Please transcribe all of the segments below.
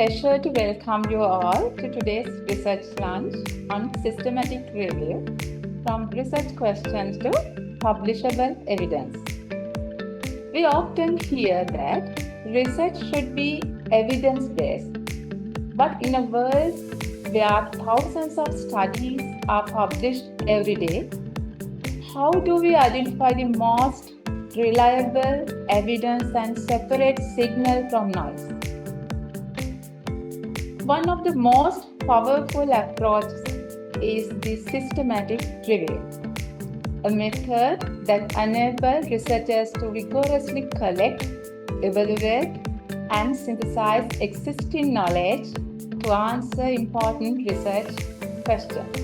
pleasure to welcome you all to today's research lunch on systematic review from research questions to publishable evidence. We often hear that research should be evidence-based, but in a world where thousands of studies are published every day, how do we identify the most reliable evidence and separate signal from noise? One of the most powerful approaches is the systematic review, a method that enables researchers to rigorously collect, evaluate, and synthesize existing knowledge to answer important research questions.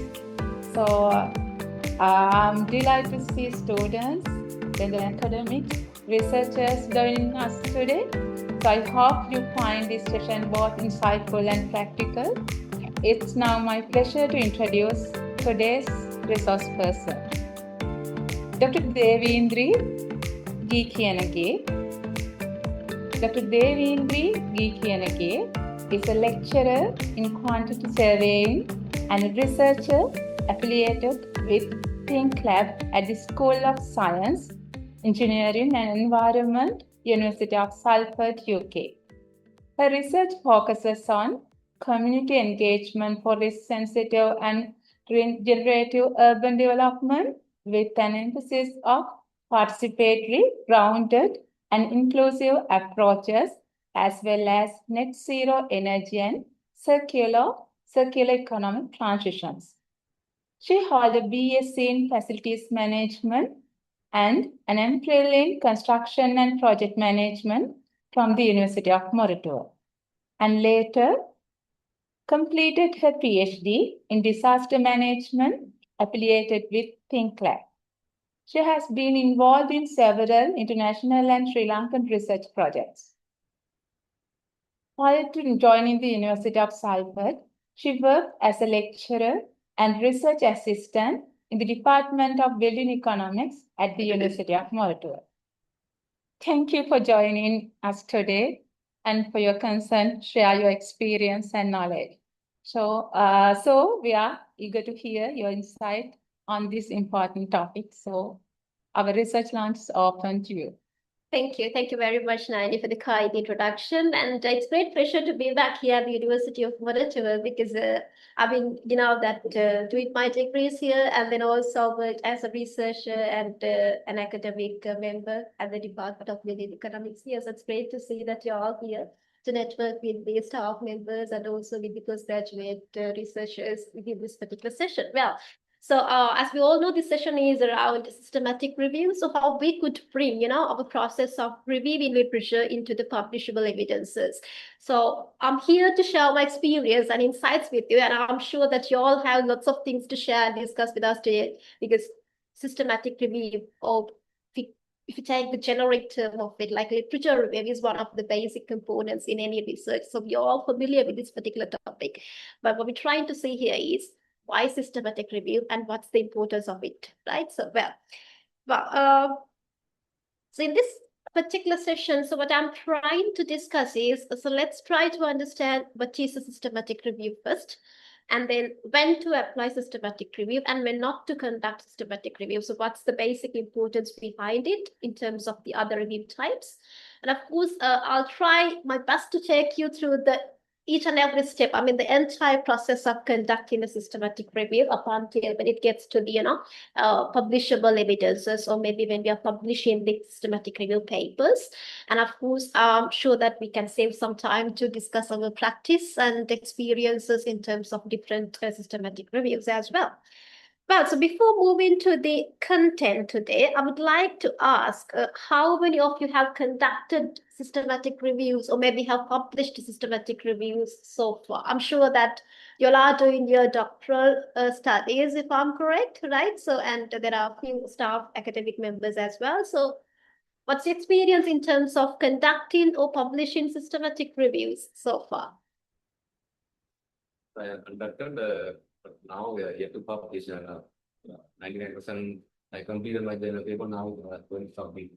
So, I'm delighted to see students, then the academics, researchers joining us today. So I hope you find this session both insightful and practical. It's now my pleasure to introduce today's resource person, Dr. Devendri Geekianage. Dr. Devendri Geekianage is a lecturer in quantity surveying and a researcher affiliated with Think Lab at the School of Science, Engineering and Environment, University of Salford, UK. Her research focuses on community engagement for risk-sensitive and regenerative urban development with an emphasis of participatory, grounded, and inclusive approaches, as well as net zero energy and circular economic transitions. She holds a BSc in Facilities Management and an MPhil in Construction and Project Management from the University of Moratuwa, and later completed her PhD in Disaster Management affiliated with Think Lab. She has been involved in several international and Sri Lankan research projects. Prior to joining the University of Salford, she worked as a lecturer and research assistant in the Department of Building Economics at the University of Moratuwa. Thank you for joining us today and for your concern, share your experience and knowledge. So we are eager to hear your insight on this important topic. So our research lunch is open to you. Thank you. Thank you very much, Naini, for the kind introduction. And it's a great pleasure to be back here at the University of Moratuwa because I've been, doing my degrees here and then also worked as a researcher and an academic member at the Department of Building Economics here. So it's great to see that you're all here to network with the staff members and also with the postgraduate researchers within this particular session. Well, so as we all know, this session is around systematic review. So how we could bring, our process of reviewing literature into the publishable evidences. So I'm here to share my experience and insights with you. And I'm sure that you all have lots of things to share and discuss with us today because systematic review, or if you take the generic term of it, like literature review is one of the basic components in any research. So we're all familiar with this particular topic. But what we're trying to say here is, why systematic review and what's the importance of it, right? So, so in this particular session, so what I'm trying to discuss is, so let's try to understand what is a systematic review first, and then when to apply systematic review and when not to conduct systematic review. So what's the basic importance behind it in terms of the other review types? And of course, I'll try my best to take you through each and every step, the entire process of conducting a systematic review up until when it gets to the, publishable evidences, or maybe when we are publishing the systematic review papers. And of course, I'm sure that we can save some time to discuss our practice and experiences in terms of different systematic reviews as well. Well, so before moving to the content today, I would like to ask how many of you have conducted systematic reviews or maybe have published systematic reviews so far? I'm sure that you all are doing your doctoral studies, if I'm correct, right? So, and there are a few staff academic members as well. So what's the experience in terms of conducting or publishing systematic reviews so far? I have conducted, but now we are yet to publish 99%. I completed my journal paper, now going to submit.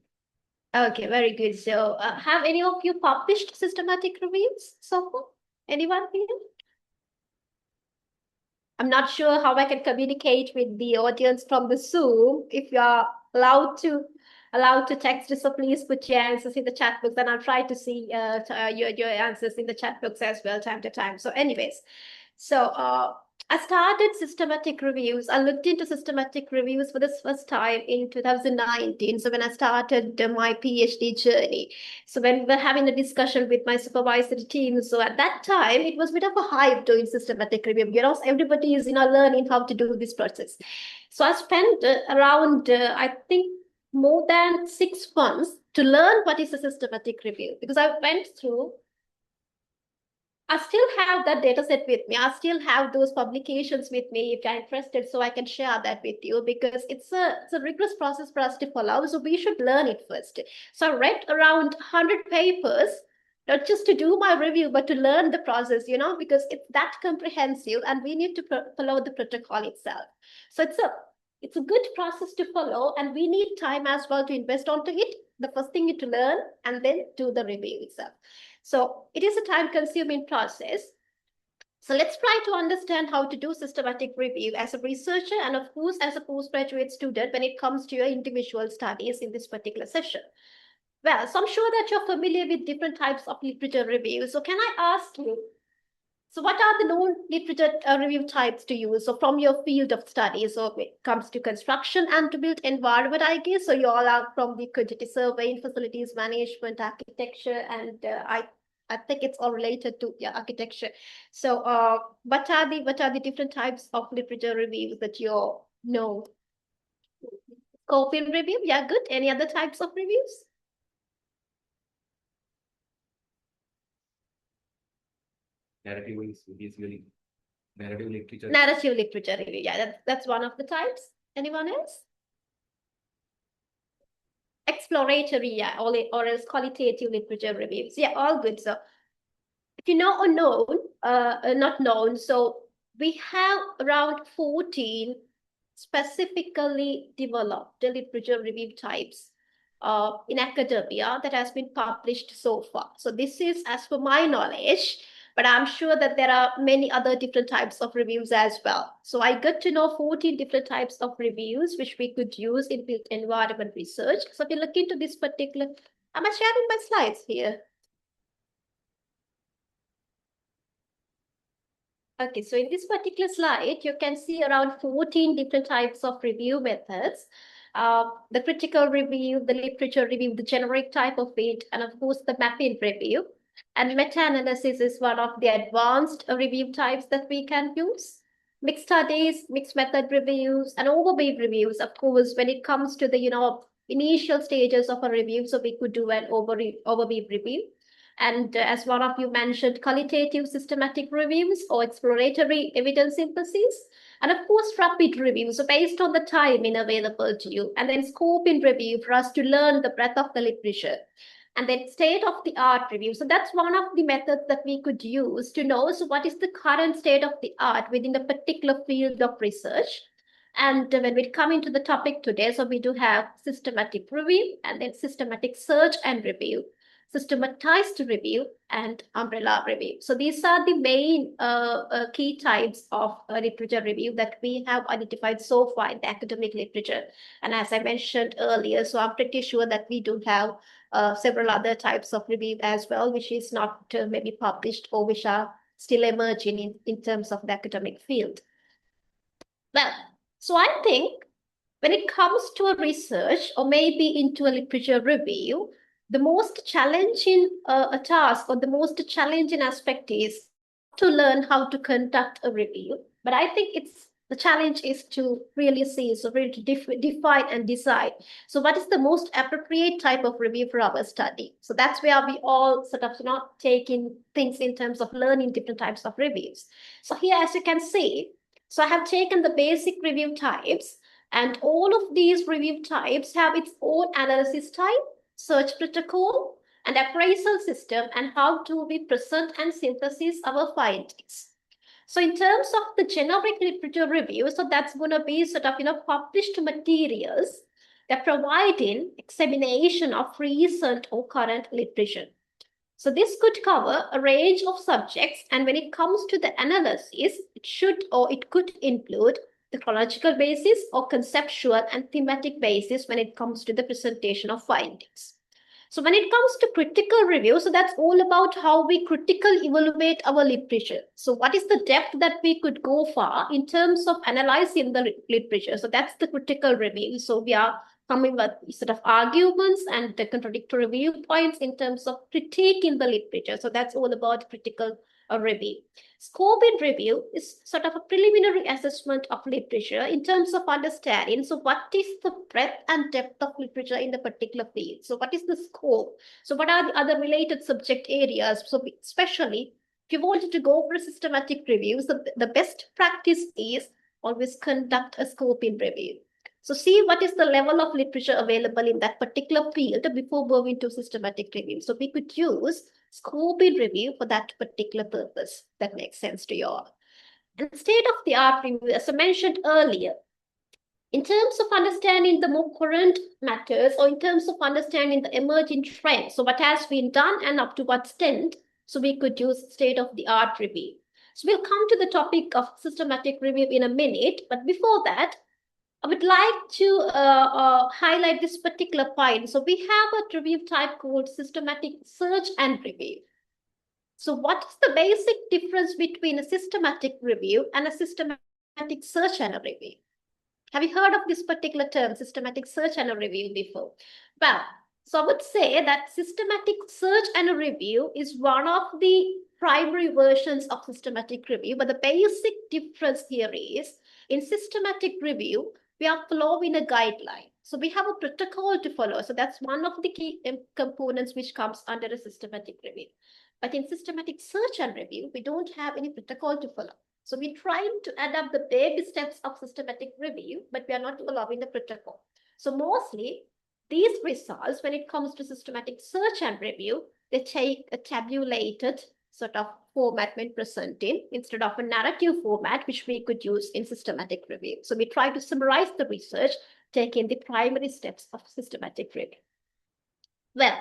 Okay, very good. So have any of you published systematic reviews so far? Anyone here? I'm not sure how I can communicate with the audience from the Zoom. If you are allowed to text us, so please put your answers in the chat box, and I'll try to see your answers in the chat box as well, time to time. So anyways, so I started systematic reviews. I looked into systematic reviews for the first time in 2019. So when I started my PhD journey, so when we were having a discussion with my supervisory team, so at that time, it was a bit of a hype doing systematic review. You know, everybody is, learning how to do this process. So I spent around, I think, more than 6 months to learn what is a systematic review, because I went through, I still have that data set with me. I still have those publications with me if you're interested, so I can share that with you, because it's a rigorous process for us to follow. So we should learn it first. So I read around 100 papers, not just to do my review, but to learn the process, because it's that comprehensive and we need to follow the protocol itself. So it's a good process to follow, and we need time as well to invest onto it. The first thing is to learn and then do the review itself. So it is a time-consuming process. So let's try to understand how to do systematic review as a researcher and, of course, as a postgraduate student when it comes to your individual studies in this particular session. Well, so I'm sure that you're familiar with different types of literature reviews. So can I ask you, so what are the known literature review types to use? So from your field of study, so when it comes to construction and to built environment, I guess, so you all are from the quantity surveying, facilities management, architecture, and I think it's all related to architecture. So what are the different types of literature reviews that you know? Scoping review, yeah, good. Any other types of reviews? Narrative is basically narrative literature. Narrative literature review, yeah, that's one of the types. Anyone else? Exploratory, yeah, or else qualitative literature reviews. Yeah, all good. So if you know or known, not known, so we have around 14 specifically developed literature review types in academia that has been published so far. So this is as per my knowledge, but I'm sure that there are many other different types of reviews as well. So I got to know 14 different types of reviews which we could use in built environment research. So if you look into this particular, am I sharing my slides here? Okay, so in this particular slide, you can see around 14 different types of review methods. The critical review, the literature review, the generic type of it, and of course the mapping review. And meta-analysis is one of the advanced review types that we can use. Mixed studies, mixed method reviews, and overview reviews, of course, when it comes to the, initial stages of a review, so we could do an overview review. And as one of you mentioned, qualitative systematic reviews or exploratory evidence synthesis. And of course, rapid review, so based on the time available to you. And then scoping review for us to learn the breadth of the literature. And then state-of-the-art review. So that's one of the methods that we could use to know, so what is the current state-of-the-art within the particular field of research. And when we come into the topic today, so we do have systematic review and then systematic search and review, systematized review, and umbrella review. So these are the main key types of literature review that we have identified so far in the academic literature. And as I mentioned earlier, so I'm pretty sure that we do have several other types of review as well, which is not maybe published or which are still emerging in terms of the academic field. Well, so I think when it comes to a research or maybe into a literature review, the most challenging task or the most challenging aspect is to learn how to conduct a review. But I think the challenge is to really see, so really to define and decide. So what is the most appropriate type of review for our study? So that's where we all sort of taking things in terms of learning different types of reviews. So here, as you can see, so I have taken the basic review types, and all of these review types have its own analysis type, search protocol, and appraisal system, and how do we present and synthesize our findings. So in terms of the generic literature review, so that's going to be sort of, published materials that provide in examination of recent or current literature. So this could cover a range of subjects, and when it comes to the analysis, it should or it could include the chronological basis or conceptual and thematic basis when it comes to the presentation of findings. So when it comes to critical review, so that's all about how we critically evaluate our literature. So what is the depth that we could go far in terms of analyzing the literature? So that's the critical review. So we are coming with sort of arguments and the contradictory viewpoints in terms of critiquing the literature. So that's all about critical review. Scoping review is sort of a preliminary assessment of literature in terms of understanding. So what is the breadth and depth of literature in the particular field? So what is the scope? So what are the other related subject areas? So especially if you wanted to go for a systematic review, so the best practice is always conduct a scoping review. So see what is the level of literature available in that particular field before moving to systematic review. So we could use scoping review for that particular purpose. That makes sense to you all. And state-of-the-art review, as I mentioned earlier, in terms of understanding the more current matters or in terms of understanding the emerging trends, so what has been done and up to what extent, so we could use state-of-the-art review. So we'll come to the topic of systematic review in a minute, but before that, I would like to highlight this particular point. So we have a review type called systematic search and review. So what is the basic difference between a systematic review and a systematic search and a review? Have you heard of this particular term, systematic search and a review, before? Well, so I would say that systematic search and a review is one of the primary versions of systematic review, but the basic difference here is in systematic review, we are following a guideline. So we have a protocol to follow. So that's one of the key components which comes under a systematic review. But in systematic search and review, we don't have any protocol to follow. So we're trying to adapt the baby steps of systematic review, but we are not following the protocol. So mostly these results, when it comes to systematic search and review, they take a tabulated sort of format when presenting instead of a narrative format, which we could use in systematic review. So we try to summarize the research, taking the primary steps of systematic review. Well,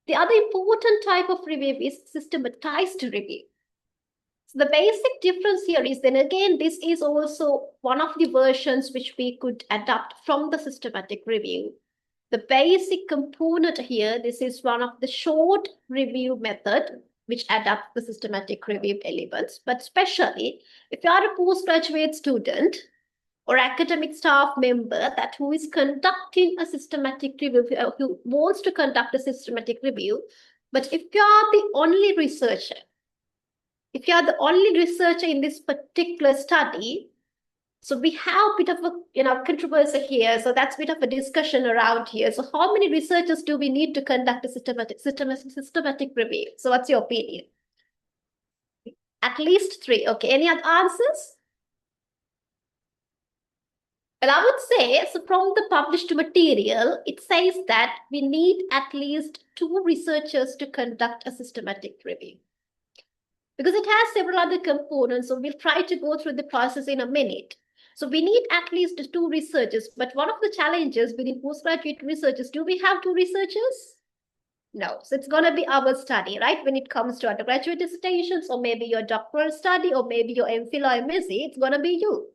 the other important type of review is systematized review. So the basic difference here is, then again, this is also one of the versions which we could adapt from the systematic review. The basic component here, this is one of the short review method which adapt the systematic review elements. But especially if you are a postgraduate student or academic staff member who is conducting a systematic review, who wants to conduct a systematic review, but if you are the only researcher, in this particular study, so we have a bit of a controversy here. So that's a bit of a discussion around here. So how many researchers do we need to conduct a systematic review? So what's your opinion? At least 3. Okay, any other answers? Well, I would say, so from the published material, it says that we need at least 2 researchers to conduct a systematic review. Because it has several other components, so we'll try to go through the process in a minute. So we need at least 2 researchers, but one of the challenges within postgraduate researchers, do we have 2 researchers? No, so it's going to be our study, right? When it comes to undergraduate dissertations, or maybe your doctoral study, or maybe your MPhil or MSc, it's going to be you.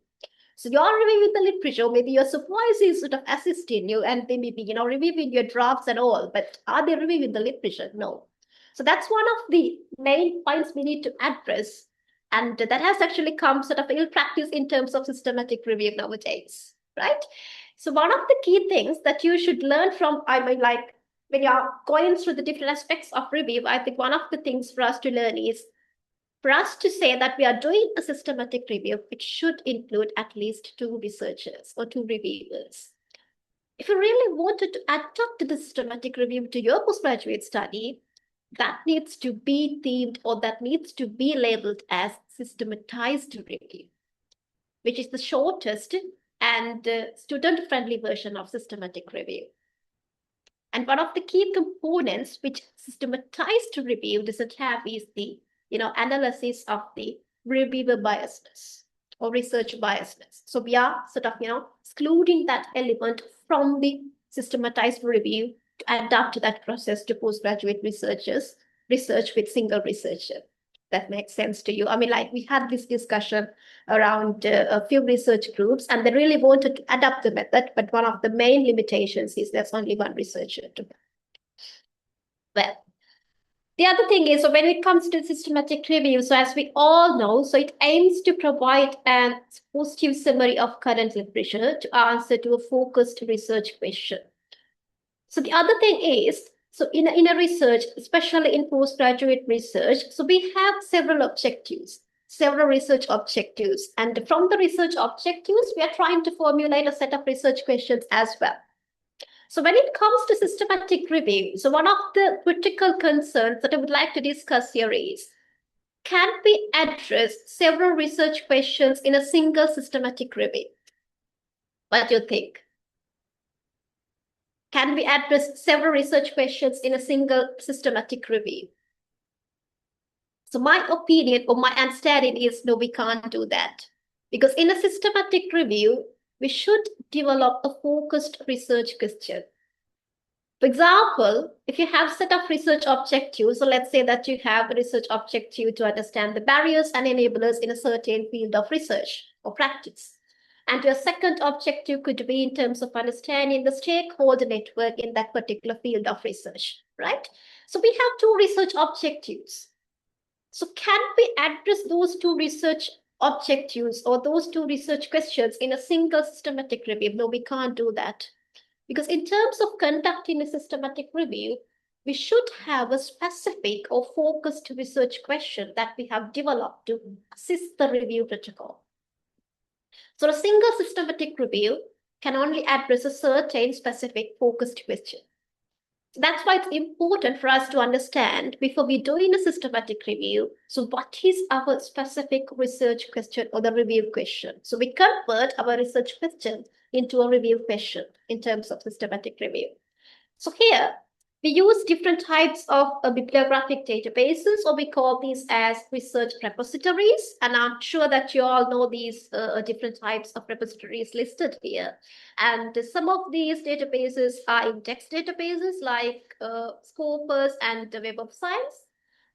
So you're reviewing the literature, maybe your supervisor is sort of assisting you, and they may be, reviewing your drafts and all, but are they reviewing the literature? No. So that's one of the main points we need to address. And that has actually come sort of ill practice in terms of systematic review nowadays, right? So one of the key things that you should learn from, like when you're going through the different aspects of review, I think one of the things for us to learn is, for us to say that we are doing a systematic review, it should include at least 2 researchers or 2 reviewers. If you really wanted to adapt the systematic review to your postgraduate study, that needs to be themed, or that needs to be labeled as systematized review, which is the shortest and student-friendly version of systematic review. And one of the key components which systematized review doesn't have is the analysis of the reviewer biasness or research biasness. So we are sort of excluding that element from the systematized review to adapt that process to postgraduate researchers. research with single researcher. That makes sense to you? I mean, like we had this discussion around a few research groups, and they really wanted to adapt the method, but one of the main limitations is there's only one researcher. Well, the other thing is, so when it comes to systematic review, so as we all know, so it aims to provide an exhaustive summary of current literature to answer to a focused research question. So the other thing is, so in a research, especially in postgraduate research, so we have several objectives, several research objectives. And from the research objectives, we are trying to formulate a set of research questions as well. So when it comes to systematic review, so one of the critical concerns that I would like to discuss here is, can we address several research questions in a single systematic review? What do you think? Can we address several research questions in a single systematic review? So my opinion or my understanding is, no, we can't do that. Because in a systematic review, we should develop a focused research question. For example, if you have a set of research objectives, so let's say that you have a research objective to understand the barriers and enablers in a certain field of research or practice. And your second objective could be in terms of understanding the stakeholder network in that particular field of research, right? So we have two research objectives. So can we address those two research objectives or those two research questions in a single systematic review? No, we can't do that. Because in terms of conducting a systematic review, we should have a specific or focused research question that we have developed to assist the review protocol. So a single systematic review can only address a certain specific focused question. So that's why it's important for us to understand before we do in a systematic review, so what is our specific research question or the review question? So we convert our research question into a review question in terms of systematic review. So here, we use different types of bibliographic databases, or we call these as research repositories. And I'm sure that you all know these different types of repositories listed here. And some of these databases are index databases like Scopus and the Web of Science.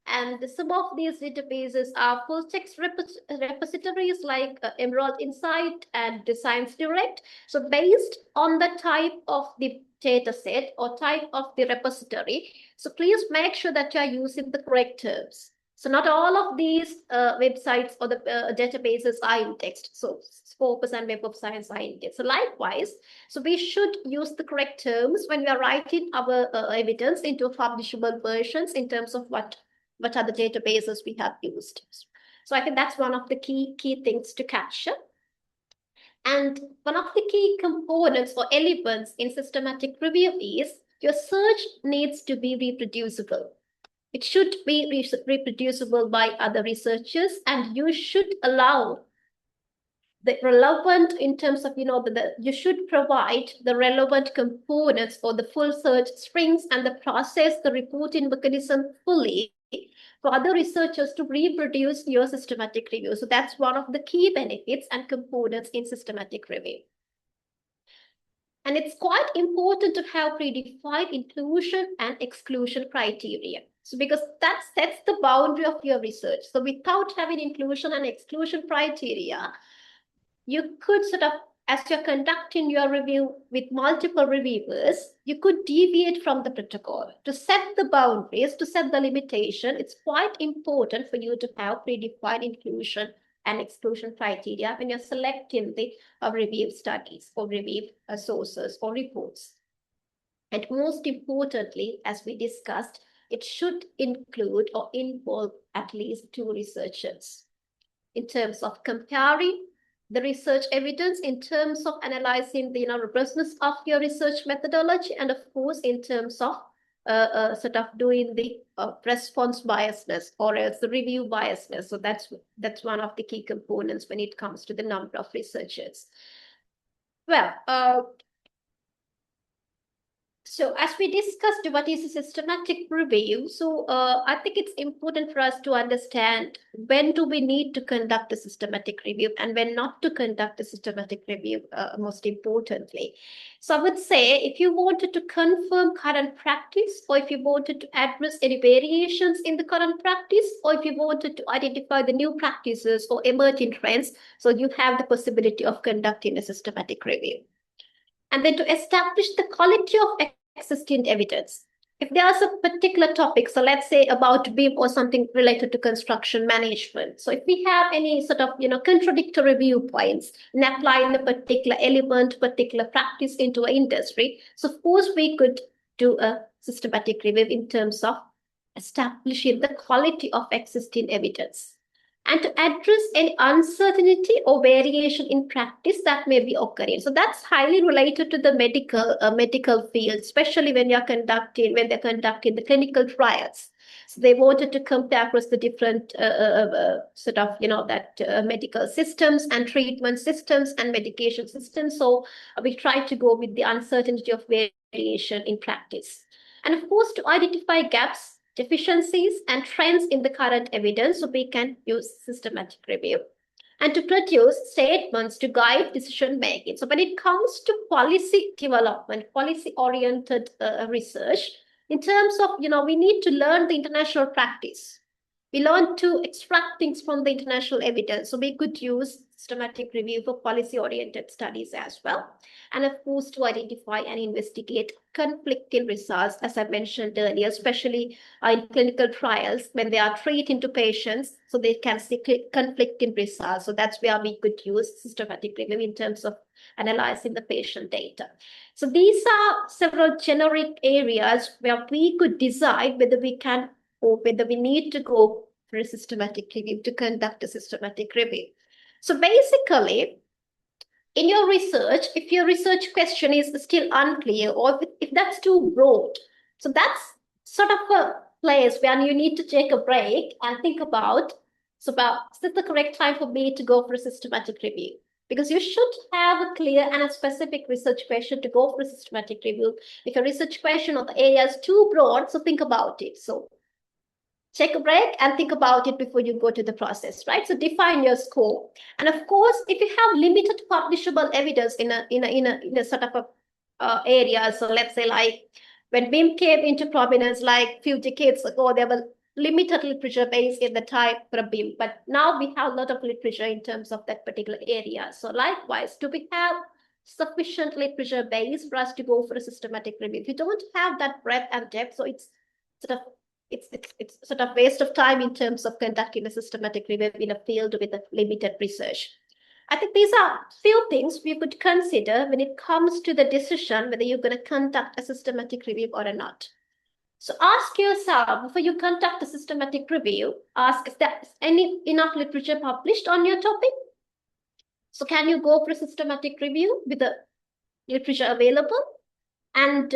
And some of these databases are full text repositories like Emerald Insight and Science Direct. So based on the type of the data set or type of the repository, so please make sure that you are using the correct terms. So not all of these websites or the databases are indexed. So Scopus and Web of Science are indexed. So likewise, so we should use the correct terms when we are writing our evidence into publishable versions in terms of what are the databases we have used. So I think that's one of the key things to capture. And one of the key components or elements in systematic review is your search needs to be reproducible. It should be reproducible by other researchers, and you should allow the relevant in terms of, you should provide the relevant components or the full search strings and the process, the reporting mechanism fully for other researchers to reproduce your systematic review. So that's one of the key benefits and components in systematic review. And it's quite important to have predefined inclusion and exclusion criteria. So because that sets the boundary of your research. So without having inclusion and exclusion criteria, you could sort of, as you're conducting your review with multiple reviewers, you could deviate from the protocol. To set the boundaries, to set the limitation, it's quite important for you to have predefined inclusion and exclusion criteria when you're selecting the review studies or review sources or reports. And most importantly, as we discussed, it should include or involve at least two researchers in terms of comparing the research evidence, in terms of analyzing the robustness of your research methodology, and of course in terms of sort of doing the response biasness or else the review biasness. So that's one of the key components when it comes to the number of researchers. Well, So as we discussed what is a systematic review, so I think it's important for us to understand when do we need to conduct a systematic review and when not to conduct a systematic review, most importantly. So I would say if you wanted to confirm current practice, or if you wanted to address any variations in the current practice, or if you wanted to identify the new practices or emerging trends, so you have the possibility of conducting a systematic review. And then to establish the quality of existing evidence. If there's a particular topic, so let's say about BIM or something related to construction management. So if we have any sort of, contradictory viewpoints in applying a particular element, particular practice into an industry, so of course we could do a systematic review in terms of establishing the quality of existing evidence, and to address any uncertainty or variation in practice that may be occurring. So that's highly related to the medical field, especially when they're conducting the clinical trials. So they wanted to compare across the different medical systems and treatment systems and medication systems. So we try to go with the uncertainty of variation in practice. And of course, to identify gaps, deficiencies, and trends in the current evidence, so we can use systematic review. And to produce statements to guide decision making. So when it comes to policy development, policy-oriented research, in terms of, we need to learn the international practice. We learn to extract things from the international evidence. So we could use systematic review for policy-oriented studies as well. And of course, to identify and investigate conflicting results, as I mentioned earlier, especially in clinical trials, when they are treated to patients, so they can see conflicting results. So that's where we could use systematic review in terms of analyzing the patient data. So these are several generic areas where we could decide whether we can or whether we need to go for a systematic review, to conduct a systematic review. So basically, in your research, if your research question is still unclear, or if that's too broad, so that's sort of a place where you need to take a break and think about, is this the correct time for me to go for a systematic review? Because you should have a clear and a specific research question to go for a systematic review. If a research question or the area is too broad, so think about it. So take a break and think about it before you go to the process, right? So define your scope. And of course, if you have limited publishable evidence in a sort of a area, so let's say like when BIM came into prominence like few decades ago, there were limited literature base in the time for BIM, but now we have a lot of literature in terms of that particular area. So likewise, do we have sufficient literature base for us to go for a systematic review? If you don't have that breadth and depth, so it's sort of waste of time in terms of conducting a systematic review in a field with a limited research. I think these are few things we could consider when it comes to the decision whether you're going to conduct a systematic review or not. So ask yourself, before you conduct a systematic review, ask if there's enough literature published on your topic. So can you go for a systematic review with the literature available? And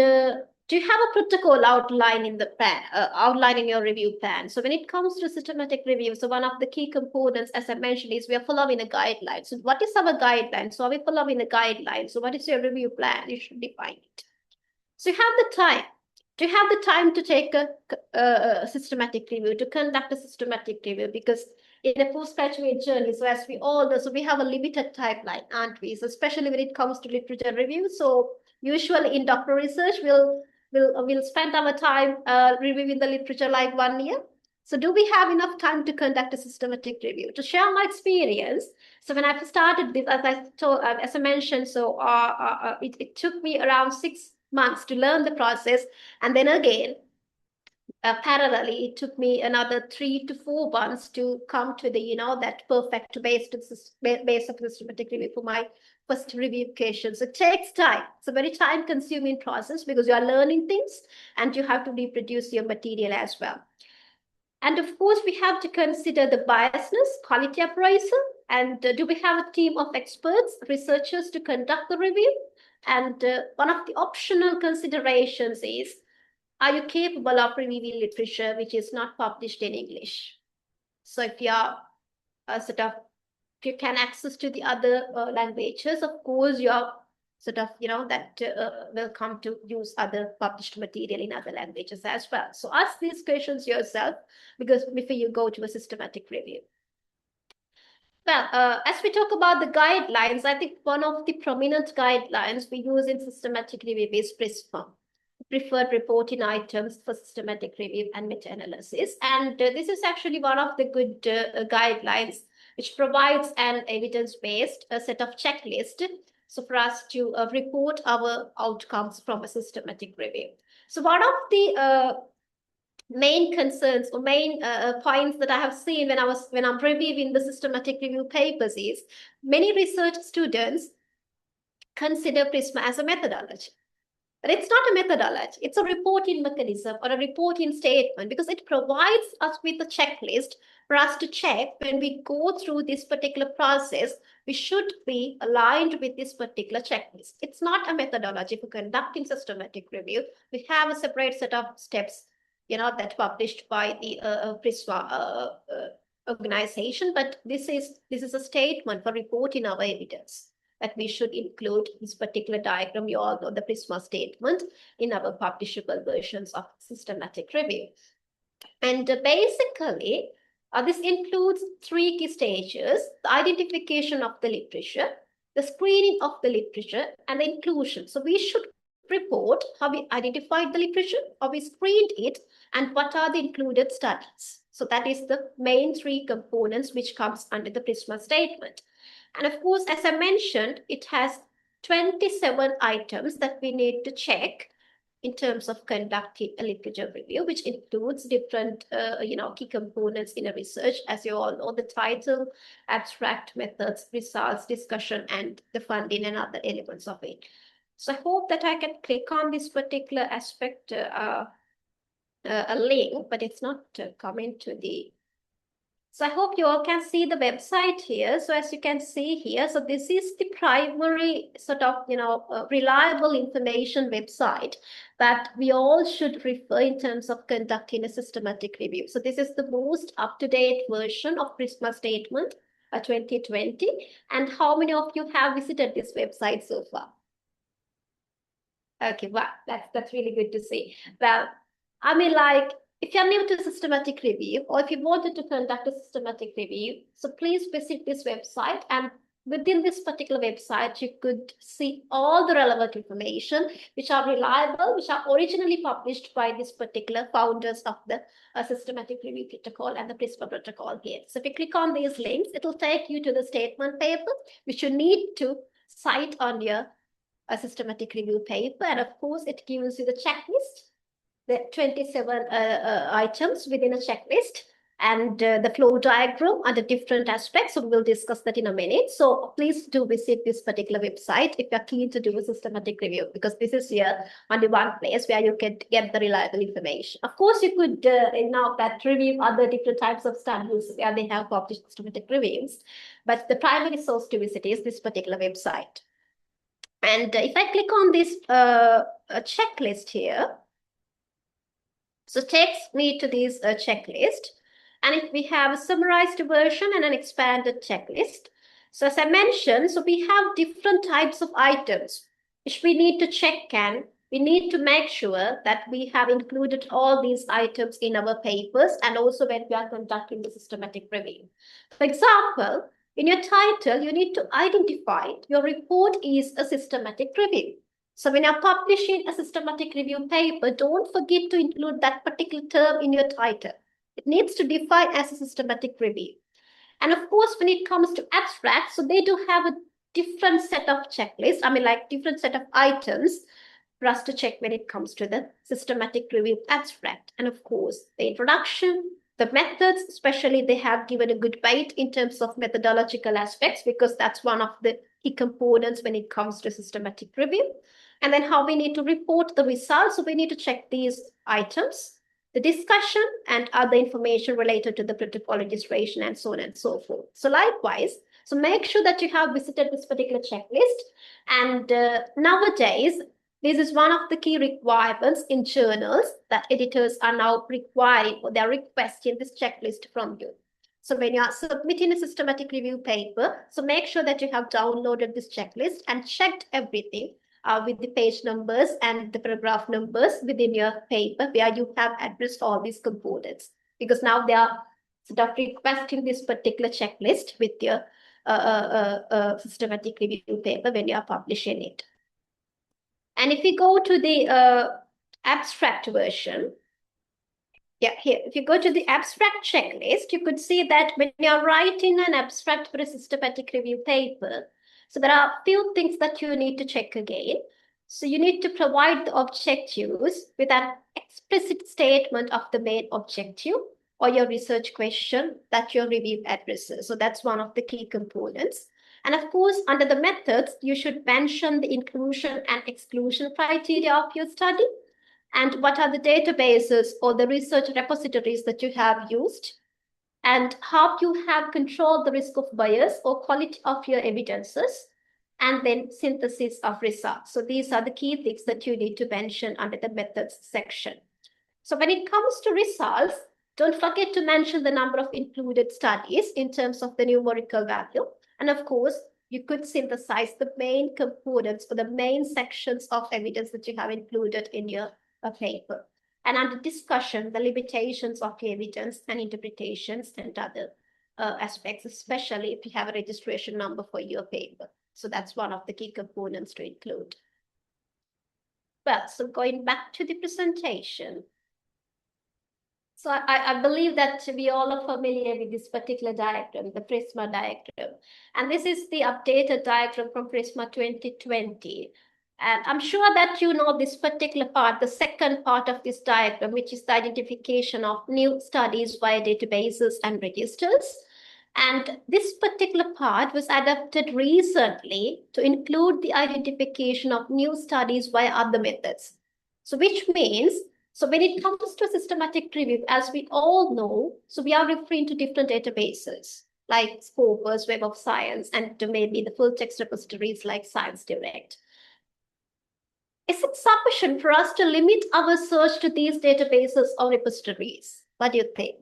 do you have a protocol outline in the plan, outline in your review plan? So when it comes to systematic review, so one of the key components, as I mentioned, is we are following a guideline. So what is our guideline? So are we following a guideline? So what is your review plan? You should define it. So you have the time. Do you have the time to take a systematic review, to conduct a systematic review? Because in a postgraduate journey, so as we all know, so we have a limited timeline, aren't we? So especially when it comes to literature review. So usually in doctoral research, we'll spend our time reviewing the literature like 1 year. So do we have enough time to conduct a systematic review? To share my experience, so when I started this, as I mentioned, so it took me around 6 months to learn the process, and then again, parallelly, it took me another 3 to 4 months to come to the that perfect base of systematic review for my first review occasion. So it takes time. It's a very time-consuming process because you are learning things and you have to reproduce your material as well. And of course, we have to consider the biasness, quality appraisal, and do we have a team of experts, researchers to conduct the review? And one of the optional considerations is, are you capable of reviewing literature which is not published in English? So if you are if you can access to the other languages, of course, you are sort of, that will come to use other published material in other languages as well. So ask these questions yourself because before you go to a systematic review. Well, as we talk about the guidelines, I think one of the prominent guidelines we use in systematic review is PRISMA, preferred reporting items for systematic review and meta-analysis. And this is actually one of the good guidelines which provides an evidence-based set of checklists. So for us to report our outcomes from a systematic review. So one of the main concerns or main points that I have seen when I'm reviewing the systematic review papers is many research students consider PRISMA as a methodology. But it's not a methodology. It's a reporting mechanism or a reporting statement because it provides us with a checklist for us to check when we go through this particular process, we should be aligned with this particular checklist. It's not a methodology for conducting systematic review. We have a separate set of steps, that published by the PRISMA organization, but this is a statement for reporting our evidence that we should include this particular diagram. You all know the PRISMA statement in our publishable versions of systematic review. And basically, this includes 3 key stages: the identification of the literature, the screening of the literature, and the inclusion. So we should report how we identified the literature, how we screened it, and what are the included studies. So that is the main 3 components which comes under the PRISMA statement. And of course, as I mentioned, it has 27 items that we need to check in terms of conducting a literature review, which includes different, key components in a research. As you all know, the title, abstract, methods, results, discussion, and the funding and other elements of it. So I hope that I can click on this particular aspect, a link, but it's not coming to the... So I hope you all can see the website here. So as you can see here, so this is the primary sort of, reliable information website that we all should refer in terms of conducting a systematic review. So this is the most up-to-date version of PRISMA statement 2020. And how many of you have visited this website so far? Okay, wow, that's really good to see. Well, I mean, like, if you're new to systematic review, or if you wanted to conduct a systematic review, so please visit this website, and within this particular website, you could see all the relevant information, which are reliable, which are originally published by this particular founders of the systematic review protocol and the PRISMA protocol here. So if you click on these links, it will take you to the statement paper, which you need to cite on your systematic review paper. And of course, it gives you the checklist, the 27 items within a checklist, and the flow diagram under different aspects. So we'll discuss that in a minute. So please do visit this particular website if you're keen to do a systematic review, because this is here only one place where you can get the reliable information. Of course, you could now review other different types of studies where they have published systematic reviews, but the primary source to visit is this particular website. And if I click on this checklist here, so it takes me to this checklist. And if we have a summarized version and an expanded checklist. So as I mentioned, so we have different types of items which we need to check, and we need to make sure that we have included all these items in our papers and also when we are conducting the systematic review. For example, in your title, you need to identify your report is a systematic review. So when you're publishing a systematic review paper, don't forget to include that particular term in your title. It needs to define as a systematic review. And of course, when it comes to abstracts, so they do have a different set of checklists, different set of items for us to check when it comes to the systematic review abstract. And of course, the introduction, the methods, especially they have given a good weight in terms of methodological aspects, because that's one of the key components when it comes to systematic review. And then how we need to report the results. So we need to check these items, the discussion and other information related to the protocol registration and so on and so forth. So likewise, so make sure that you have visited this particular checklist. And nowadays, this is one of the key requirements in journals that editors are now requiring, or they're requesting this checklist from you. So when you are submitting a systematic review paper, so make sure that you have downloaded this checklist and checked everything with the page numbers and the paragraph numbers within your paper where you have addressed all these components. Because now they are sort of requesting this particular checklist with your systematic review paper when you are publishing it. And if we go to the abstract version, yeah, here, if you go to the abstract checklist, you could see that when you're writing an abstract for a systematic review paper, so there are a few things that you need to check again. So you need to provide the objectives with an explicit statement of the main objective or your research question that your review addresses. So that's one of the key components. And of course, under the methods, you should mention the inclusion and exclusion criteria of your study and what are the databases or the research repositories that you have used and how you have controlled the risk of bias or quality of your evidences, and then synthesis of results. So these are the key things that you need to mention under the methods section. So when it comes to results, don't forget to mention the number of included studies in terms of the numerical value. And of course, you could synthesize the main components or the main sections of evidence that you have included in your paper. And under discussion, the limitations of the evidence and interpretations and other aspects, especially if you have a registration number for your paper. So that's one of the key components to include. Well, so going back to the presentation. So I believe that we all are familiar with this particular diagram, the Prisma diagram. And this is the updated diagram from Prisma 2020. And I'm sure that you know this particular part, the second part of this diagram, which is the identification of new studies via databases and registers. And this particular part was adapted recently to include the identification of new studies via other methods. So which means, so when it comes to systematic review, as we all know, so we are referring to different databases like Scopus, Web of Science, and maybe the full text repositories like Science Direct. Is it sufficient for us to limit our search to these databases or repositories? What do you think?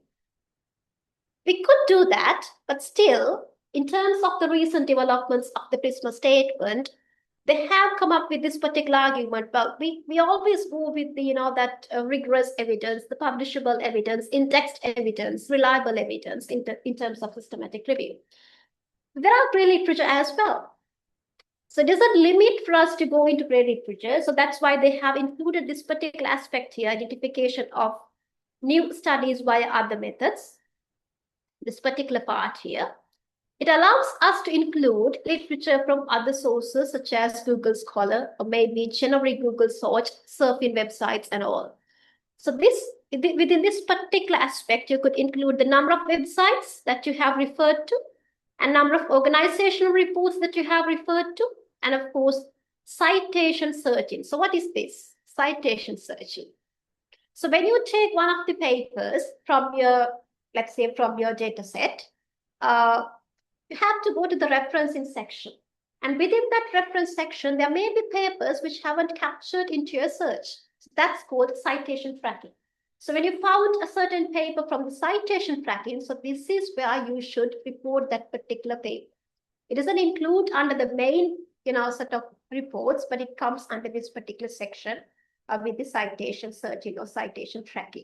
We could do that, but still, in terms of the recent developments of the Prisma statement, they have come up with this particular argument. But we always go with the, that rigorous evidence, the publishable evidence, indexed evidence, reliable evidence in terms of systematic review. There are grey literature as well. So it doesn't limit for us to go into grey literature. So that's why they have included this particular aspect here, identification of new studies via other methods. This particular part here. It allows us to include literature from other sources such as Google Scholar or maybe generic Google search, surfing websites and all. So within this particular aspect, you could include the number of websites that you have referred to, and number of organizational reports that you have referred to, and of course, citation searching. So what is this? Citation searching. So when you take one of the papers from your, let's say from your data set, you have to go to the referencing section. And within that reference section, there may be papers which haven't captured into your search. So that's called citation tracking. So when you found a certain paper from the citation tracking, so this is where you should report that particular paper. It doesn't include under the main, set of reports, but it comes under this particular section with the citation searching or citation tracking.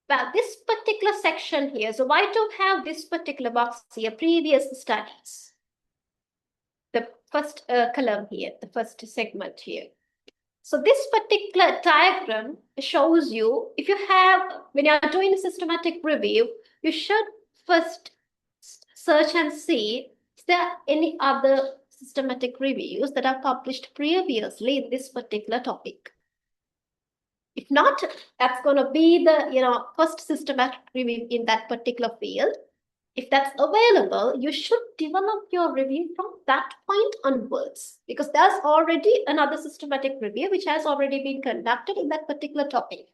Well, this particular section here, so why don't have this particular box here, previous studies? The first column here, the first segment here. So this particular diagram shows you, if you have, when you are doing a systematic review, you should first search and see, is there any other systematic reviews that are published previously in this particular topic? If not, that's going to be the first systematic review in that particular field. If that's available, you should develop your review from that point onwards, because there's already another systematic review which has already been conducted in that particular topic.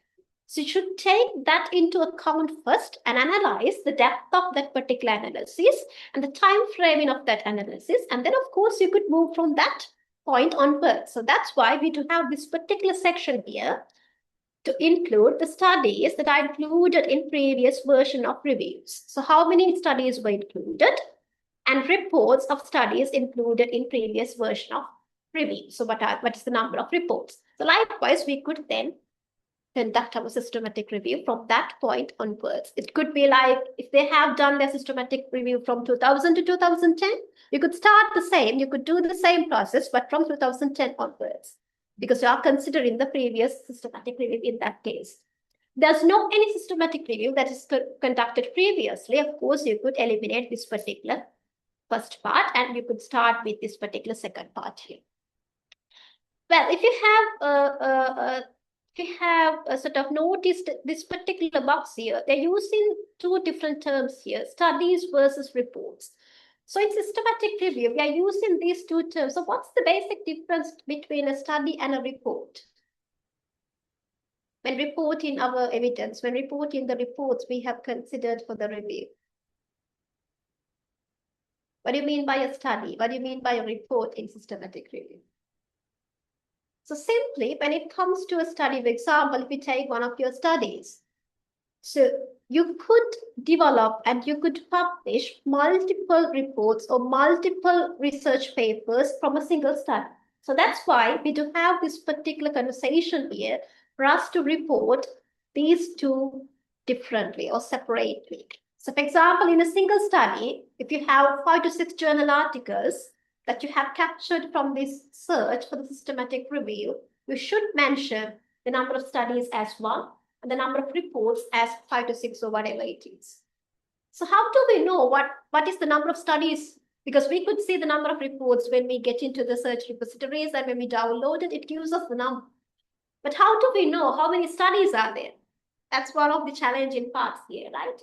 So you should take that into account first and analyze the depth of that particular analysis and the time framing of that analysis. And then, of course, you could move from that point onwards. So that's why we do have this particular section here. to include the studies that are included in previous version of reviews. So how many studies were included? And reports of studies included in previous version of review. So what is the number of reports? So likewise, we could then conduct our systematic review from that point onwards. It could be like, if they have done their systematic review from 2000 to 2010, you could start the same, you could do the same process, but from 2010 onwards, because you are considering the previous systematic review in that case. There's no any systematic review that is conducted previously. Of course, you could eliminate this particular first part and you could start with this particular second part here. Well, if you have sort of noticed this particular box here, they're using two different terms here, studies versus reports. So in systematic review, we are using these two terms. So what's the basic difference between a study and a report? When reporting our evidence, when reporting the reports we have considered for the review. What do you mean by a study? What do you mean by a report in systematic review? So simply, when it comes to a study, for example, if you take one of your studies, so you could develop and you could publish multiple reports or multiple research papers from a single study. So that's why we do have this particular conversation here for us to report these two differently or separately. So for example, in a single study, if you have 5 to 6 journal articles that you have captured from this search for the systematic review, you should mention the number of studies as 1 and the number of reports as 5 to 6 or whatever it is. So how do we know what is the number of studies? Because we could see the number of reports when we get into the search repositories and when we download it, it gives us the number. But how do we know how many studies are there? That's one of the challenging parts here, right?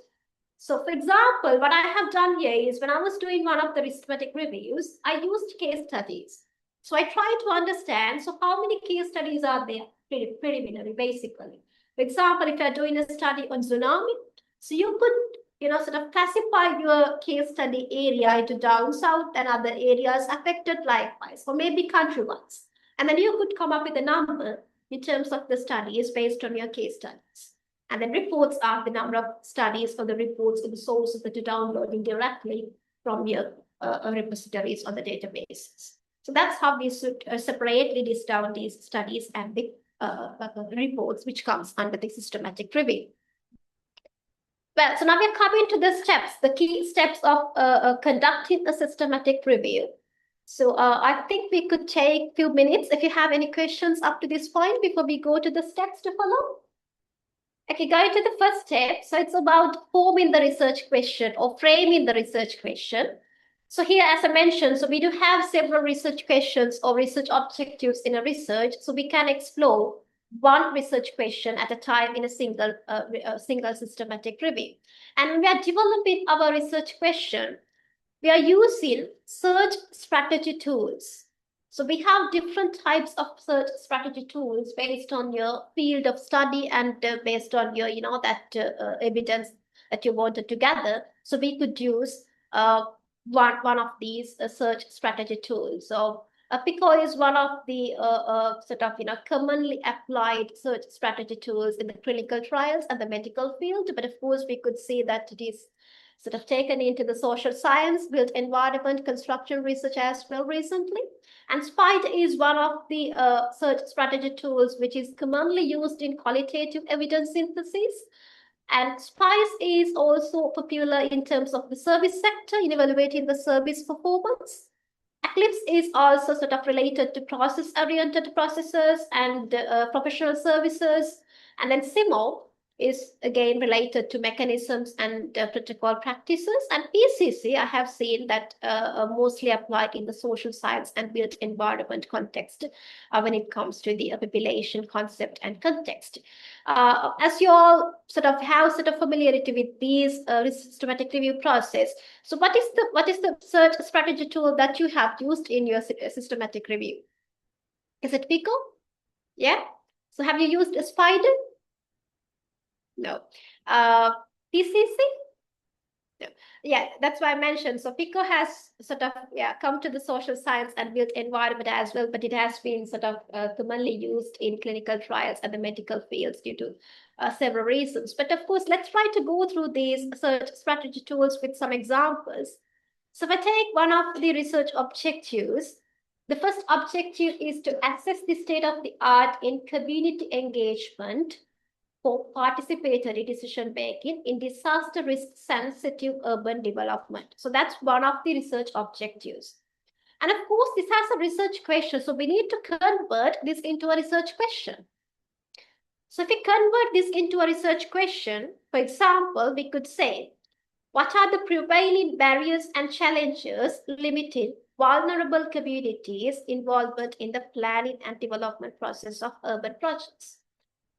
So for example, what I have done here is when I was doing one of the systematic reviews, I used case studies. So I tried to understand, so how many case studies are there preliminary, basically. For example, if you're doing a study on tsunami, so you could, sort of classify your case study area into down south and other areas affected likewise, or maybe country-wise. And then you could come up with a number in terms of the studies based on your case studies. And then reports are the number of studies or the reports or the sources that you're downloading directly from your repositories or the databases. So that's how we should separately list down these studies and the reports, which comes under the systematic review. Well, so now we're coming to the steps, the key steps of conducting a systematic review. So I think we could take a few minutes if you have any questions up to this point before we go to the steps to follow. Okay, going to the first step. So it's about forming the research question or framing the research question. So here, as I mentioned, so we do have several research questions or research objectives in a research. So we can explore one research question at a time in a single systematic review. And when we are developing our research question, we are using search strategy tools. So we have different types of search strategy tools based on your field of study and based on your, evidence that you wanted to gather. So we could use one of these search strategy tools. So PICO is one of the commonly applied search strategy tools in the clinical trials and the medical field. But of course, we could see that it is sort of taken into the social science, built environment, construction research as well recently. And SPIDE is one of the search strategy tools which is commonly used in qualitative evidence synthesis. And SPICE is also popular in terms of the service sector in evaluating the service performance. Eclipse is also sort of related to process-oriented processes and professional services. And then CIMO is again related to mechanisms and protocol practices. And PCC, I have seen that mostly applied in the social science and built environment context when it comes to the population concept and context. As you all sort of have sort of familiarity with these systematic review process, so what is the search strategy tool that you have used in your systematic review? Is it PICO? Yeah. So have you used a SPIDE? No. PCC? Yeah, that's why I mentioned. So PICO has sort of come to the social science and built environment as well, but it has been sort of commonly used in clinical trials and the medical fields due to several reasons. But of course, let's try to go through these search strategy tools with some examples. So if I take one of the research objectives, the first objective is to assess the state of the art in community engagement for participatory decision-making in disaster risk-sensitive urban development. So that's one of the research objectives. And of course, this has a research question. So we need to convert this into a research question. So if we convert this into a research question, for example, we could say, what are the prevailing barriers and challenges limiting vulnerable communities' involvement in the planning and development process of urban projects?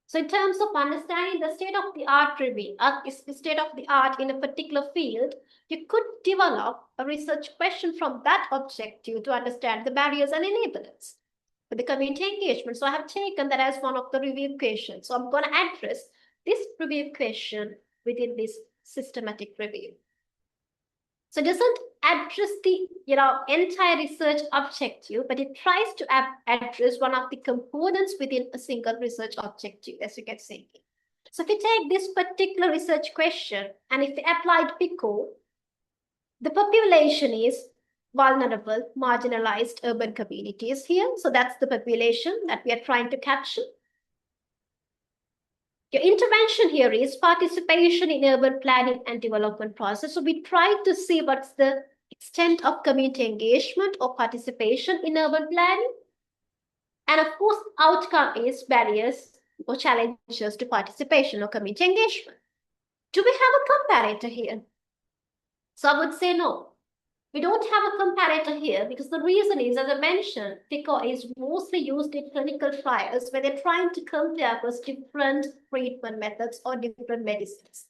So in terms of understanding the state-of-the-art state-of-the-art in a particular field, you could develop a research question from that objective to understand the barriers and enablers for the community engagement. So I have taken that as one of the review questions. So I'm going to address this review question within this systematic review. So it doesn't address the entire research objective, but it tries to address one of the components within a single research objective, as you can see. So if we take this particular research question, and if we applied PICO, the population is vulnerable, marginalized urban communities here. So that's the population that we are trying to capture. Your intervention here is participation in urban planning and development process. So we try to see what's the extent of community engagement or participation in urban planning. And of course, outcome is barriers or challenges to participation or community engagement. Do we have a comparator here? So I would say no. We don't have a comparator here because the reason is, as I mentioned, PICO is mostly used in clinical trials where they're trying to compare across different treatment methods or different medicines.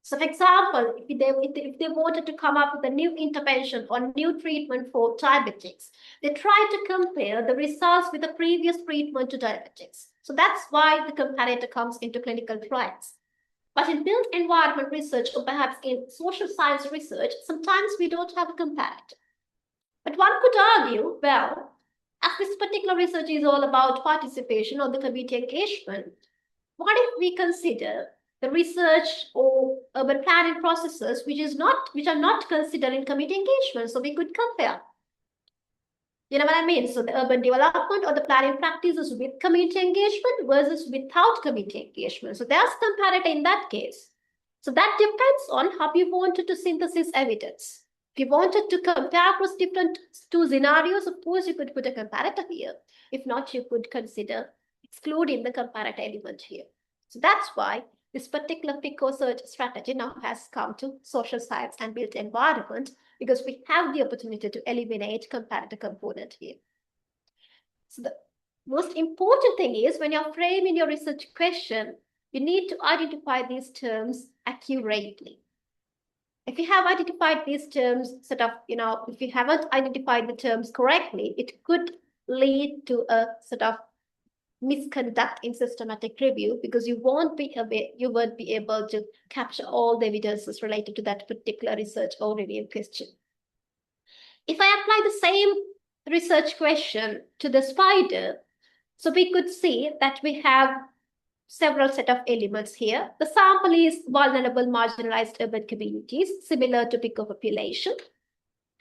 So for example, if they wanted to come up with a new intervention or new treatment for diabetics, they try to compare the results with the previous treatment to diabetics. So that's why the comparator comes into clinical trials. But in built environment research, or perhaps in social science research, sometimes we don't have a comparator. But one could argue, well, as this particular research is all about participation or the community engagement, what if we consider the research or urban planning processes which are not considered in community engagement? So we could compare. You know what I mean? So the urban development or the planning practices with community engagement versus without community engagement. So there's comparator in that case. So that depends on how you wanted to synthesize evidence. If you wanted to compare across different two scenarios, of course, you could put a comparator here. If not, you could consider excluding the comparator element here. So that's why this particular PICO search strategy now has come to social science and built environment, because we have the opportunity to eliminate comparator component here. So the most important thing is when you're framing your research question, you need to identify these terms accurately. If you have identified these terms if you haven't identified the terms correctly, it could lead to a misconduct in systematic review because you won't be able to capture all the evidences related to that particular research or review question. If I apply the same research question to the spider, so we could see that we have several set of elements here. The sample is vulnerable, marginalized urban communities, similar to PICO population.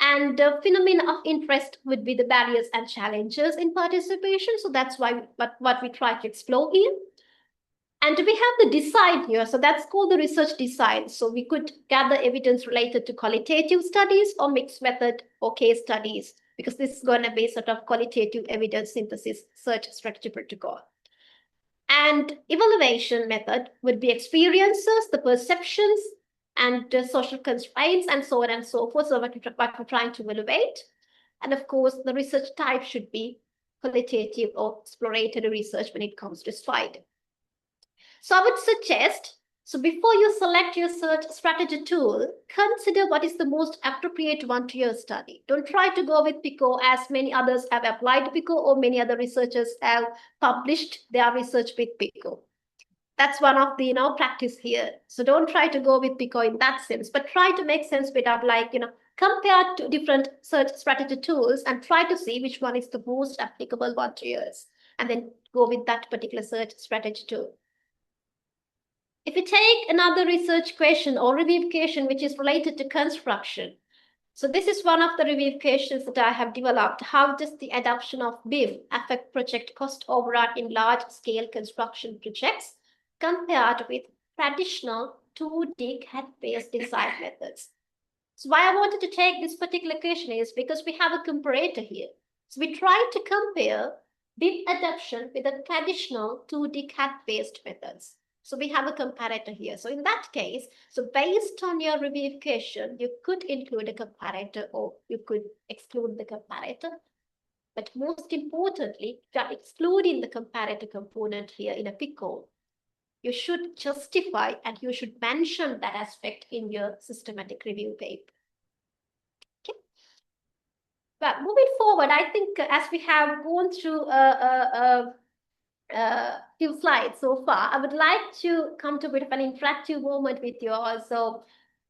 And the phenomena of interest would be the barriers and challenges in participation. So that's why what we try to explore here. And we have the design here. So that's called the research design. So we could gather evidence related to qualitative studies or mixed method or case studies, because this is going to be qualitative evidence synthesis search strategy protocol. And evaluation method would be experiences, the perceptions, and social constraints, and so on and so forth. So what we're trying to evaluate. And of course, the research type should be qualitative or exploratory research when it comes to spider. So I would suggest, so before you select your search strategy tool, consider what is the most appropriate one to your study. Don't try to go with PICO as many others have applied to PICO or many other researchers have published their research with PICO. That's one of the practice here. So don't try to go with PICO in that sense, but try to make sense with of like compare to different search strategy tools and try to see which one is the most applicable one to yours, and then go with that particular search strategy tool. If you take another research question or review question which is related to construction, so this is one of the review questions that I have developed. How does the adoption of BIM affect project cost overrun in large-scale construction projects compared with traditional 2D CAD-based design methods? So why I wanted to take this particular question is because we have a comparator here. So we try to compare BIM adoption with the traditional 2D CAD-based methods. So we have a comparator here. So in that case, so based on your review question, you could include a comparator or you could exclude the comparator. But most importantly, if you are excluding the comparator component here in a PICO, you should justify and you should mention that aspect in your systematic review paper. Okay. But moving forward, I think as we have gone through few slides so far, I would like to come to a bit of an interactive moment with you all. So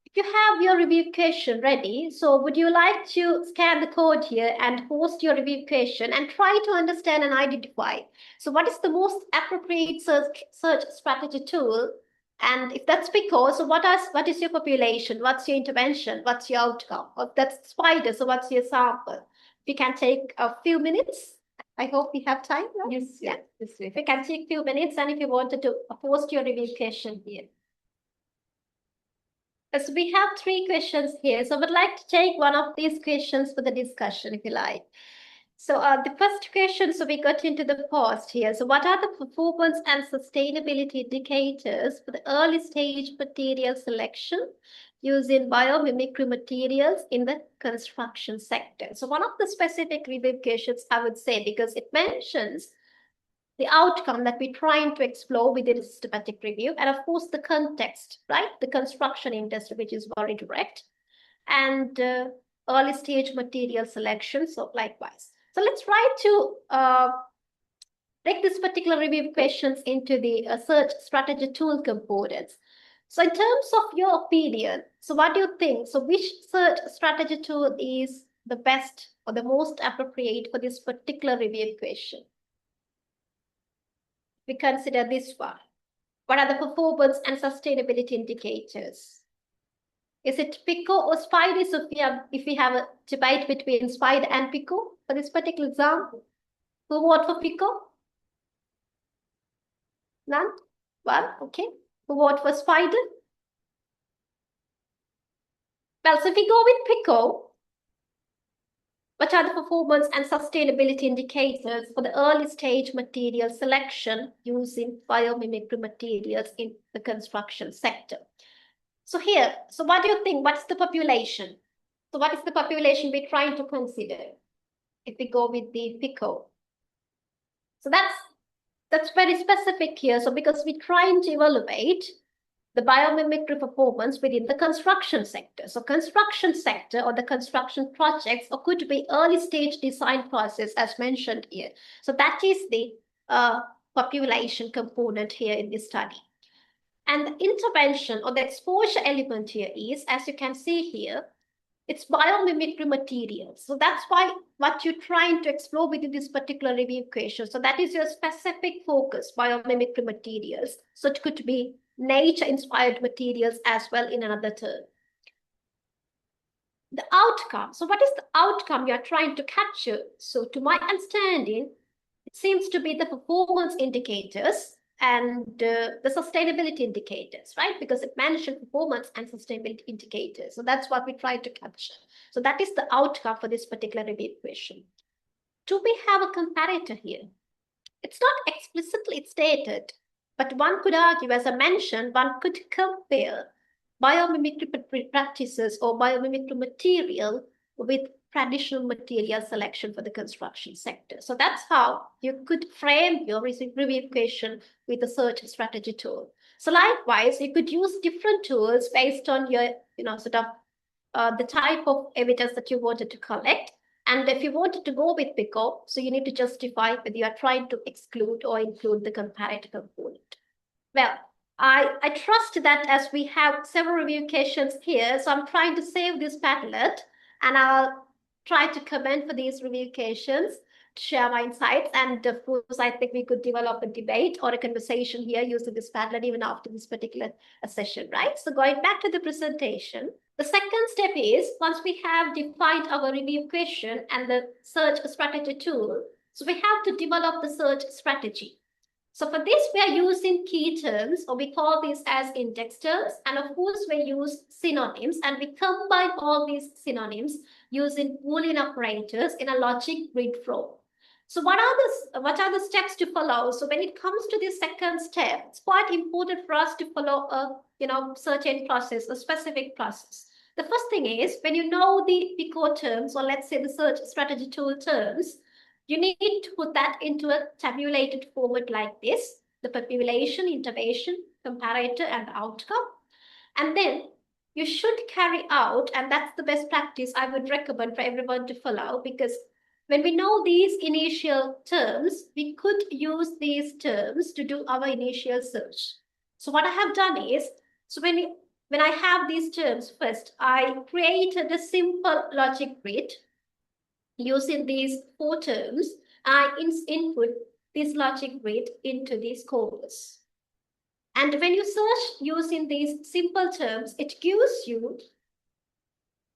if you have your review question ready, so would you like to scan the code here and post your review question and try to understand and identify? So what is the most appropriate search strategy tool? And if that's PICO, so what is your population? What's your intervention? What's your outcome? Or that's spider, so what's your sample? If you can take a few minutes. I hope we have time. Right? Yes, Yeah. yes. If you can take a few minutes and if you wanted to post your review question here. So we have 3 questions here. So I would like to take one of these questions for the discussion, if you like. So the first question, so we got into the post here. So what are the performance and sustainability indicators for the early stage material selection using biomimicry materials in the construction sector? So one of the specific review questions I would say, because it mentions the outcome that we're trying to explore within a systematic review, and of course the context, right? The construction industry, which is very direct, and early stage material selection, so likewise. So let's try to break this particular review questions into the search strategy tool components. So in terms of your opinion, so what do you think? So which search strategy tool is the best or the most appropriate for this particular review question? We consider this one. What are the performance and sustainability indicators? Is it PICO or SPIDER? So if we have a debate between SPIDER and PICO for this particular example, who vote for PICO? None? One, okay. Who vote for SPIDER? Well, so if we go with PICO, what are the performance and sustainability indicators for the early stage material selection using biomimicry materials in the construction sector? So here, so what do you think? What's the population? So what is the population we're trying to consider if we go with the PICO? So that's very specific here. So because we're trying to evaluate the biomimicry performance within the construction sector. So construction sector or the construction projects, or could be early stage design process as mentioned here. So that is the population component here in this study. And the intervention or the exposure element here is, as you can see here, it's biomimicry materials. So that's why what you're trying to explore within this particular review question. So that is your specific focus, biomimicry materials. So it could be nature-inspired materials as well in another term. The outcome. So what is the outcome you're trying to capture? So to my understanding, it seems to be the performance indicators and the sustainability indicators, right? Because it mentioned performance and sustainability indicators. So that's what we try to capture. So that is the outcome for this particular review question. Do we have a comparator here? It's not explicitly stated, but one could argue, as I mentioned, one could compare biomimicry practices or biomimicry material with traditional material selection for the construction sector. So that's how you could frame your review question with a search strategy tool. So likewise, you could use different tools based on your, sort of the type of evidence that you wanted to collect. And if you wanted to go with PICO, so you need to justify whether you are trying to exclude or include the comparator component. Well, I trust that as we have several review questions here, so I'm trying to save this Padlet and I'll try to comment for these review questions, to share my insights. And of course, I think we could develop a debate or a conversation here using this Padlet even after this particular session, right? So going back to the presentation, the second step is once we have defined our review question and the search strategy tool, so we have to develop the search strategy. So for this, we are using key terms, or we call these as index terms. And of course, we use synonyms, and we combine all these synonyms using Boolean operators in a logic grid flow. So what are the steps to follow? So when it comes to the second step, it's quite important for us to follow a certain process, a specific process. The first thing is when you know the PICO terms, or let's say the search strategy tool terms, you need to put that into a tabulated format like this: the population, intervention, comparator, and outcome. And then you should carry out, and that's the best practice I would recommend for everyone to follow, because when we know these initial terms, we could use these terms to do our initial search. So what I have done is, so when I have these terms, first I created a simple logic grid using these 4 terms. I input this logic grid into this corpus. And when you search using these simple terms, it gives you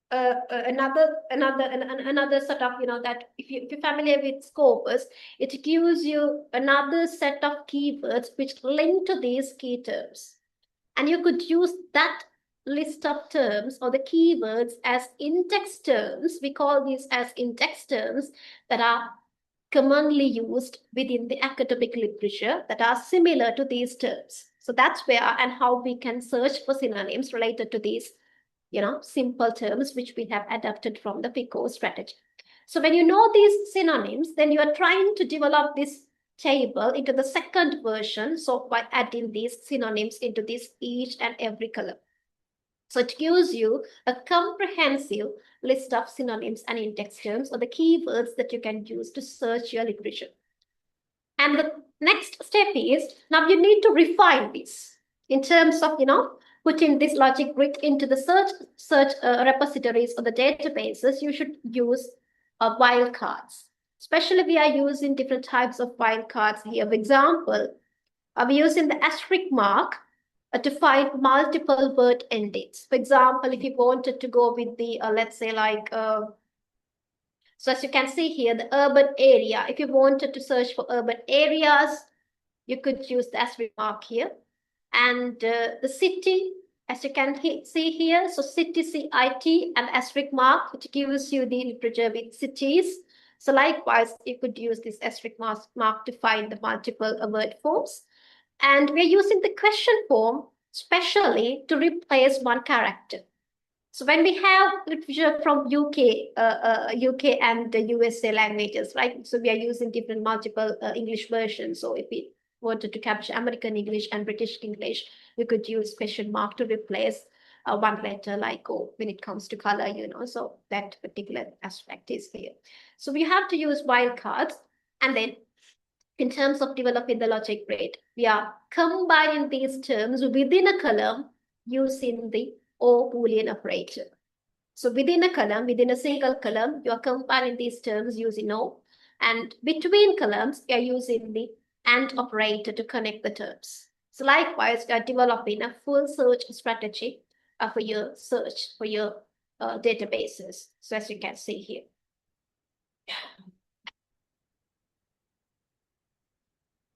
another sort of, that if you're familiar with Scopus, it gives you another set of keywords which link to these key terms. And you could use that list of terms or the keywords as index terms. We call these as index terms that are commonly used within the academic literature that are similar to these terms. So that's where and how we can search for synonyms related to these, simple terms which we have adapted from the PICO strategy. So when you know these synonyms, then you are trying to develop this table into the second version. So by adding these synonyms into this each and every column. So it gives you a comprehensive list of synonyms and index terms, or the keywords that you can use to search your literature. And the next step is, now you need to refine this in terms of, putting this logic grid into the search repositories or the databases. You should use wildcards. Especially we are using different types of wildcards here. For example, we're using the asterisk mark to find multiple word endings. For example, if you wanted to go with the, let's say like, so as you can see here, the urban area, if you wanted to search for urban areas, you could use the asterisk mark here. And the city, as you can see here, so city, CIT, and asterisk mark, which gives you the literature with cities. So likewise, you could use this asterisk mark to find the multiple word forms. And we're using the question form specially to replace one character. So when we have literature from UK and the USA languages, right? So we are using different multiple English versions. So if we wanted to capture American English and British English, we could use question mark to replace one letter like O when it comes to color, so that particular aspect is here. So we have to use wildcards. And then in terms of developing the logic grid, we are combining these terms within a column using the O Boolean operator. So within a column, within a single column, you are combining these terms using O. And between columns, you are using the AND operator to connect the terms. So likewise, you are developing a full search strategy for your search, for your databases. So as you can see here.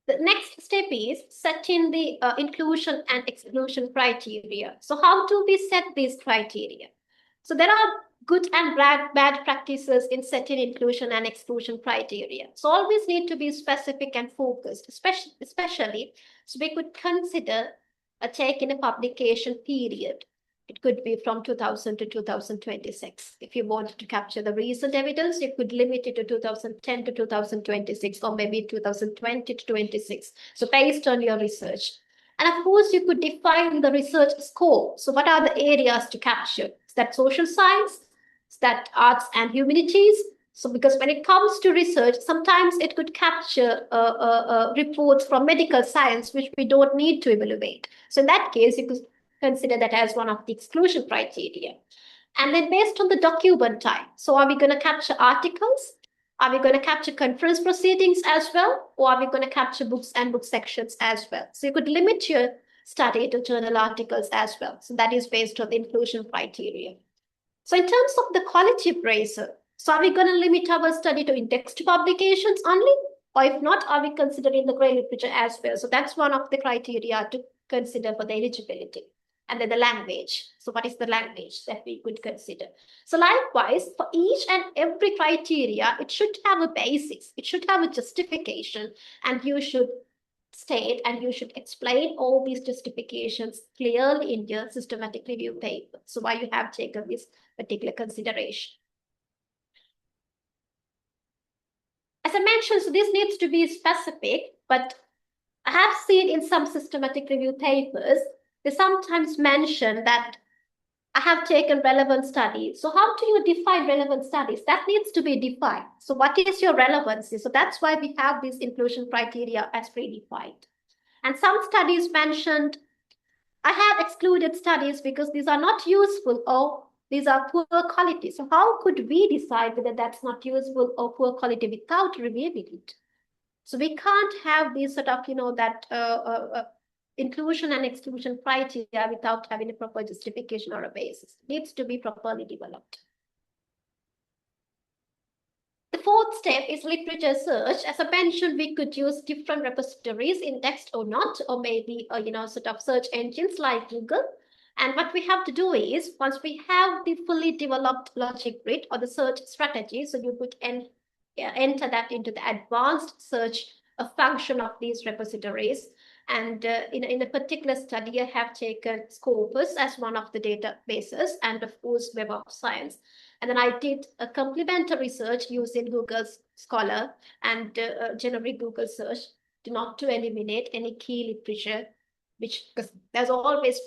The next step is setting the inclusion and exclusion criteria. So how do we set these criteria? So there are good and bad practices in setting inclusion and exclusion criteria. So always need to be specific and focused, especially so we could consider taking a publication period. It could be from 2000 to 2026. If you wanted to capture the recent evidence, you could limit it to 2010 to 2026, or maybe 2020 to 26. So based on your research. And of course, you could define the research scope. So what are the areas to capture? Is that social science? Is that arts and humanities? So because when it comes to research, sometimes it could capture reports from medical science, which we don't need to evaluate. So in that case, you could consider that as one of the exclusion criteria. And then based on the document type, so are we going to capture articles? Are we going to capture conference proceedings as well? Or are we going to capture books and book sections as well? So you could limit your study to journal articles as well. So that is based on the inclusion criteria. So in terms of the quality appraisal, so are we going to limit our study to indexed publications only? Or if not, are we considering the grey literature as well? So that's one of the criteria to consider for the eligibility. And then the language. So what is the language that we could consider? So likewise, for each and every criteria, it should have a basis. It should have a justification. And you should state and you should explain all these justifications clearly in your systematic review paper. So why you have taken this particular consideration. As I mentioned, so this needs to be specific, but I have seen in some systematic review papers, they sometimes mention that I have taken relevant studies. So how do you define relevant studies? That needs to be defined. So what is your relevancy? So that's why we have these inclusion criteria as predefined. And some studies mentioned, I have excluded studies because these are not useful or these are poor quality. So how could we decide whether that's not useful or poor quality without reviewing it? So we can't have these sort of, that inclusion and exclusion criteria without having a proper justification or a basis. It needs to be properly developed. The fourth step is literature search. As I mentioned, we could use different repositories, indexed or not, or maybe, sort of search engines like Google. And what we have to do is, once we have the fully developed logic grid or the search strategy, so you could enter that into the advanced search function of these repositories. And in a particular study, I have taken Scopus as one of the databases, and of course, Web of Science. And then I did a complementary search using Google Scholar and generic Google search not to eliminate any key literature, because there's always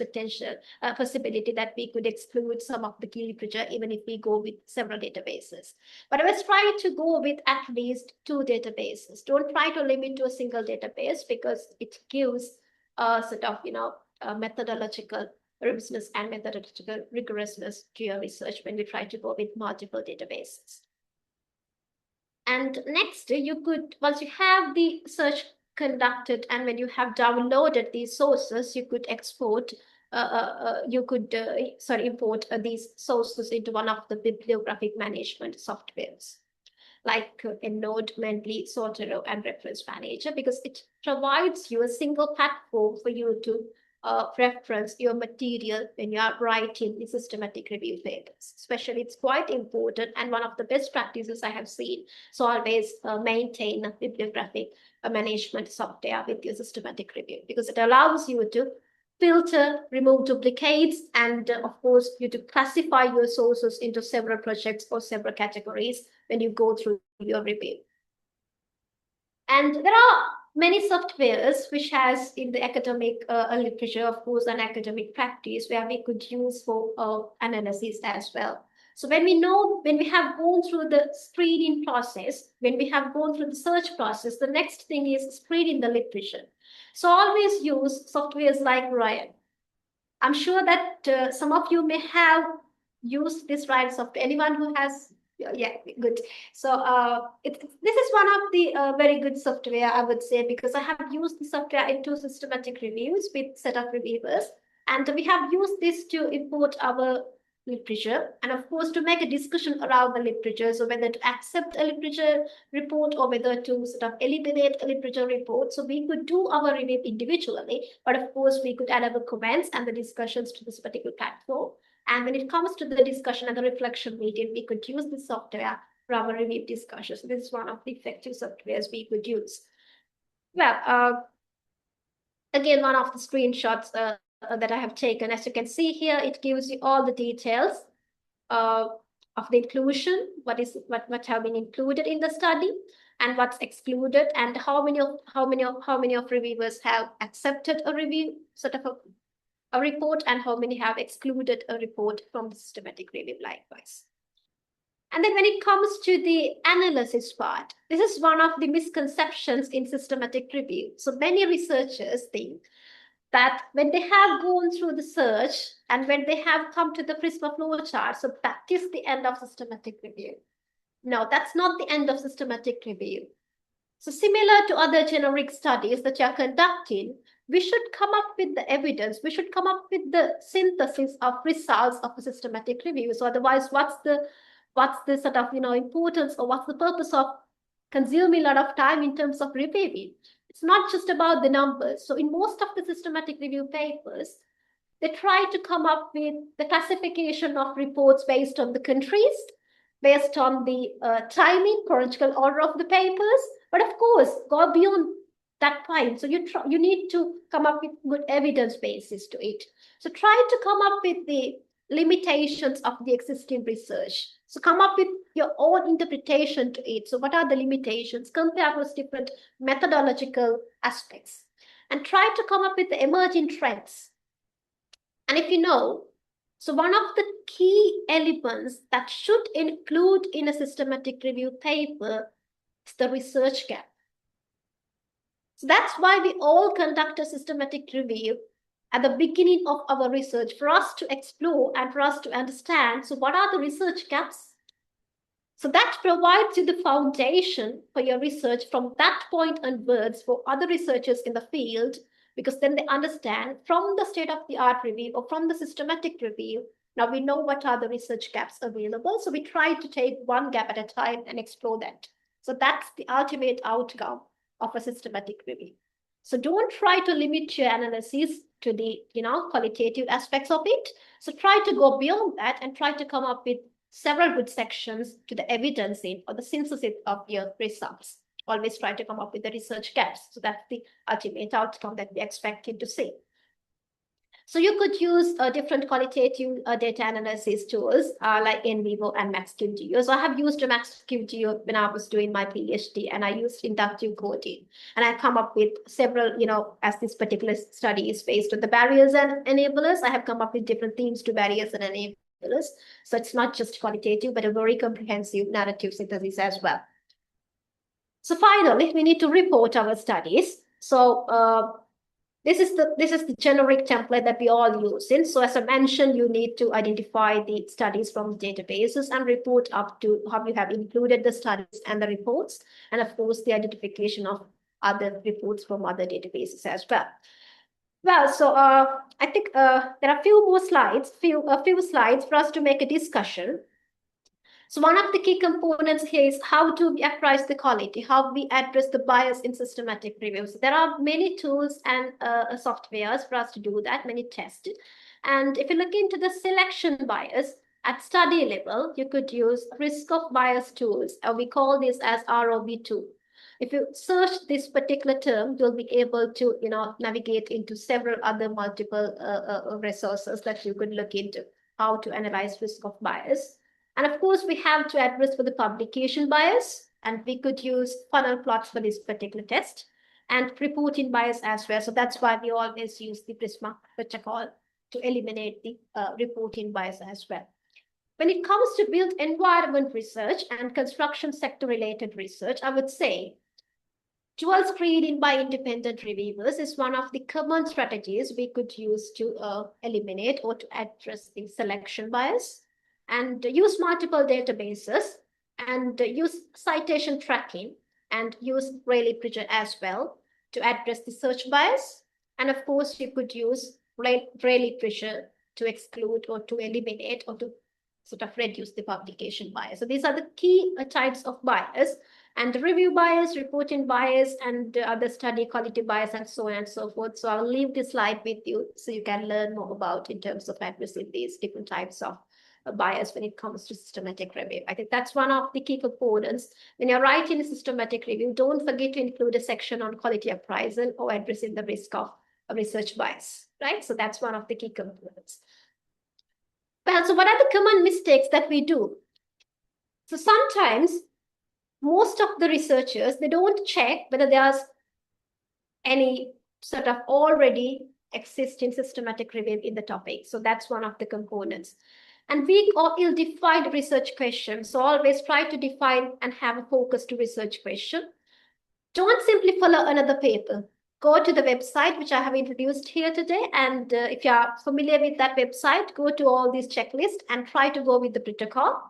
possibility that we could exclude some of the key literature, even if we go with several databases. But I was trying to go with at least 2 databases. Don't try to limit to a single database, because it gives sort of, methodological rigorousness and methodological rigorousness to your research when we try to go with multiple databases. And next, you could, once you have the search conducted and when you have downloaded these sources, you could export, import these sources into one of the bibliographic management softwares, like EndNote, Mendeley, Zotero, and Reference Manager, because it provides you a single platform for you to reference your material when you are writing the systematic review papers. Especially, it's quite important, and one of the best practices I have seen. So always maintain a bibliographic management software with your systematic review, because it allows you to filter, remove duplicates, and of course, you to classify your sources into several projects or several categories when you go through your review. And there are many softwares which has in the academic literature, of course, an academic practice where we could use for analysis as well. So when we have gone through the screening process, when we have gone through the search process, the next thing is screening the literature. So always use softwares like rigour. I'm sure that some of you may have used this rigour software. Anyone who has, yeah, good. So this is one of the very good software, I would say, because I have used the software in 2 systematic reviews with set of reviewers. And we have used this to import our literature, and of course to make a discussion around the literature, so whether to accept a literature report or whether to sort of eliminate a literature report. So we could do our review individually, but of course we could add our comments and the discussions to this particular platform. And when it comes to the discussion and the reflection meeting, we could use this software for our review discussion. So this is one of the effective softwares we could use. Well, again, one of the screenshots that I have taken, as you can see here, it gives you all the details of the inclusion, what have been included in the study, and what's excluded, and how many of reviewers have accepted a review sort of a report, and how many have excluded a report from the systematic review likewise. And then when it comes to the analysis part, this is one of the misconceptions in systematic review. So many researchers think that when they have gone through the search and when they have come to the Prisma flowchart, so that is the end of systematic review. No, that's not the end of systematic review. So similar to other generic studies that you are conducting, we should come up with the evidence. We should come up with the synthesis of results of a systematic review. So otherwise, what's the sort of importance, or what's the purpose of consuming a lot of time in terms of reviewing? It's not just about the numbers. So in most of the systematic review papers, they try to come up with the classification of reports based on the countries, based on the timing, chronological order of the papers. But of course, go beyond that point. So you need to come up with good evidence basis to it. So try to come up with the limitations of the existing research. So come up with your own interpretation to it. So what are the limitations? Compare those different methodological aspects and try to come up with the emerging trends. And if you know, so one of the key elements that should include in a systematic review paper is the research gap. So that's why we all conduct a systematic review at the beginning of our research, for us to explore and for us to understand, so what are the research gaps? So that provides you the foundation for your research from that point onwards for other researchers in the field, because then they understand from the state-of-the-art review or from the systematic review, now we know what are the research gaps available. So we try to take one gap at a time and explore that. So that's the ultimate outcome of a systematic review. So don't try to limit your analysis to the qualitative aspects of it. So try to go beyond that and try to come up with several good sections to the evidencing or the synthesis of your results. Always try to come up with the research gaps. So that's the ultimate outcome that we expected to see. So you could use different qualitative data analysis tools like NVivo and MaxQGeo. So I have used MaxQGeo when I was doing my PhD, and I used inductive coding. And I come up with several, as this particular study is based on the barriers and enablers, I have come up with different themes to barriers and enablers. So it's not just qualitative, but a very comprehensive narrative synthesis as well. So finally, we need to report our studies. So this is the generic template that we all use in. So as I mentioned, you need to identify the studies from databases and report up to how you have included the studies and the reports, and of course the identification of other reports from other databases as well. Well, so I think there are a few more slides, a few slides for us to make a discussion. So one of the key components here is how to appraise the quality, how we address the bias in systematic reviews. There are many tools and softwares for us to do that, many tests. And if you look into the selection bias at study level, you could use risk of bias tools, or we call this as ROB2. If you search this particular term, you'll be able to navigate into several other multiple resources that you could look into how to analyze risk of bias. And of course, we have to address for the publication bias, and we could use funnel plots for this particular test, and reporting bias as well. So that's why we always use the Prisma protocol to eliminate the reporting bias as well. When it comes to built environment research and construction sector related research, I would say dual screening by independent reviewers is one of the common strategies we could use to eliminate or to address the selection bias. And use multiple databases, and use citation tracking, and use Rayleigh pressure as well to address the search bias. And of course, you could use Rayleigh pressure to exclude or to eliminate or to sort of reduce the publication bias. So these are the key types of bias, and the review bias, reporting bias, and other study quality bias, and so on and so forth. So I'll leave this slide with you so you can learn more about in terms of addressing these different types of bias when it comes to systematic review. I think that's one of the key components. When you're writing a systematic review, don't forget to include a section on quality appraisal or addressing the risk of a research bias, right? So that's one of the key components. Well, so what are the common mistakes that we do? So sometimes most of the researchers, they don't check whether there's any sort of already existing systematic review in the topic. So that's one of the components. and weak or ill-defined research questions. So always try to define and have a focused research question. Don't simply follow another paper. Go to the website, which I have introduced here today. And if you are familiar with that website, go to all these checklists and try to go with the protocol.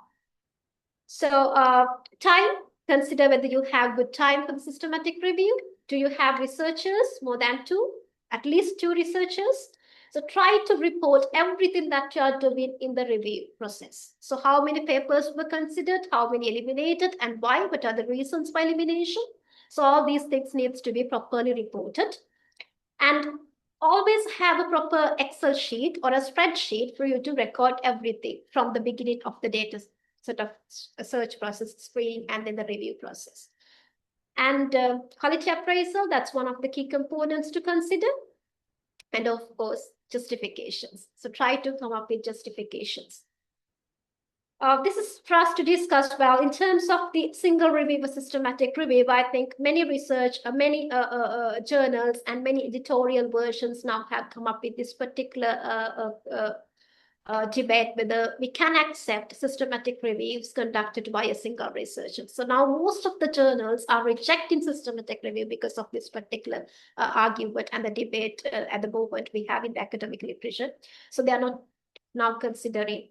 So time, consider whether you have good time for the systematic review. Do you have researchers, more than 2, at least 2 researchers? So try to report everything that you are doing in the review process. So how many papers were considered, how many eliminated, and why? What are the reasons for elimination? So all these things needs to be properly reported. And always have a proper Excel sheet or a spreadsheet for you to record everything from the beginning of the data sort of search process, screening, and then the review process. And quality appraisal, that's one of the key components to consider. And of course, justifications. So try to come up with justifications. This is for us to discuss. Well, in terms of the single review or systematic review, I think many research, many journals and many editorial versions now have come up with this particular debate whether we can accept systematic reviews conducted by a single researcher. So now most of the journals are rejecting systematic review because of this particular argument and the debate at the moment we have in the academic literature. So they are not now considering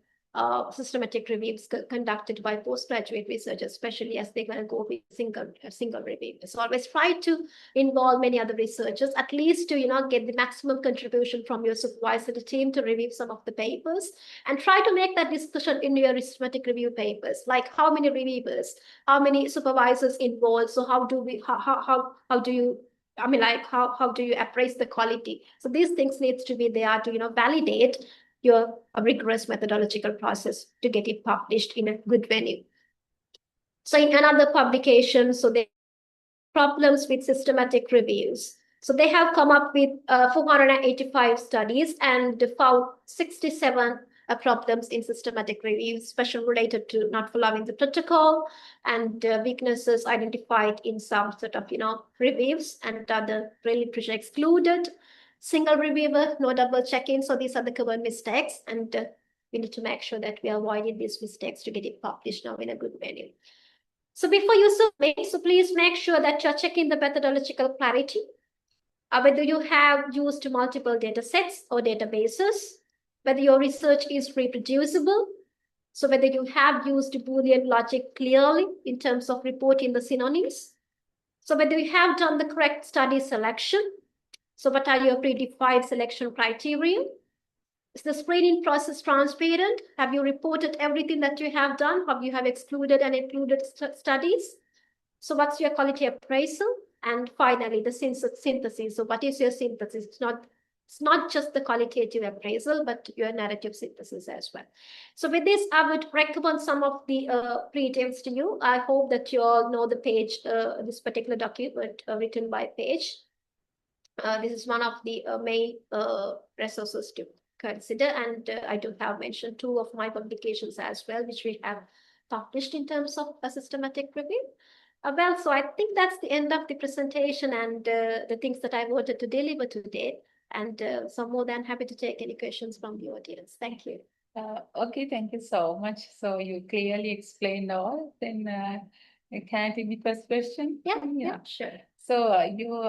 systematic reviews conducted by postgraduate researchers, especially as they're going to go with single review. So always try to involve many other researchers, at least to get the maximum contribution from your supervisory team to review some of the papers, and try to make that discussion in your systematic review papers, like how many reviewers, how many supervisors involved. So how do you how do you appraise the quality? So these things needs to be there to validate your rigorous methodological process to get it published in a good venue. So in another publication, so the problems with systematic reviews. So they have come up with 485 studies and found 67 problems in systematic reviews, especially related to not following the protocol and weaknesses identified in some sort of reviews, and other literature excluded. Single reviewer, no double checking. So these are the common mistakes, and we need to make sure that we are avoiding these mistakes to get it published now in a good venue. So before you submit, so please make sure that you're checking the methodological clarity, whether you have used multiple data sets or databases, whether your research is reproducible, so whether you have used Boolean logic clearly in terms of reporting the synonyms, so whether you have done the correct study selection. So what are your predefined selection criteria? Is the screening process transparent? Have you reported everything that you have done? Have you excluded and included studies? So what's your quality appraisal? And finally, the synthesis. So what is your synthesis? It's not just the qualitative appraisal, but your narrative synthesis as well. So with this, I would recommend some of the pre-tapes to you. I hope that you all know the page, this particular document written by Page. This is one of the main resources to consider, and I do have mentioned 2 of my publications as well, which we have published in terms of a systematic review. Well, so I think that's the end of the presentation and the things that I wanted to deliver today, and so I'm more than happy to take any questions from the audience. Thank you. Okay, thank you so much. So you clearly explained all. Then can I take the first question? Yeah, sure. So you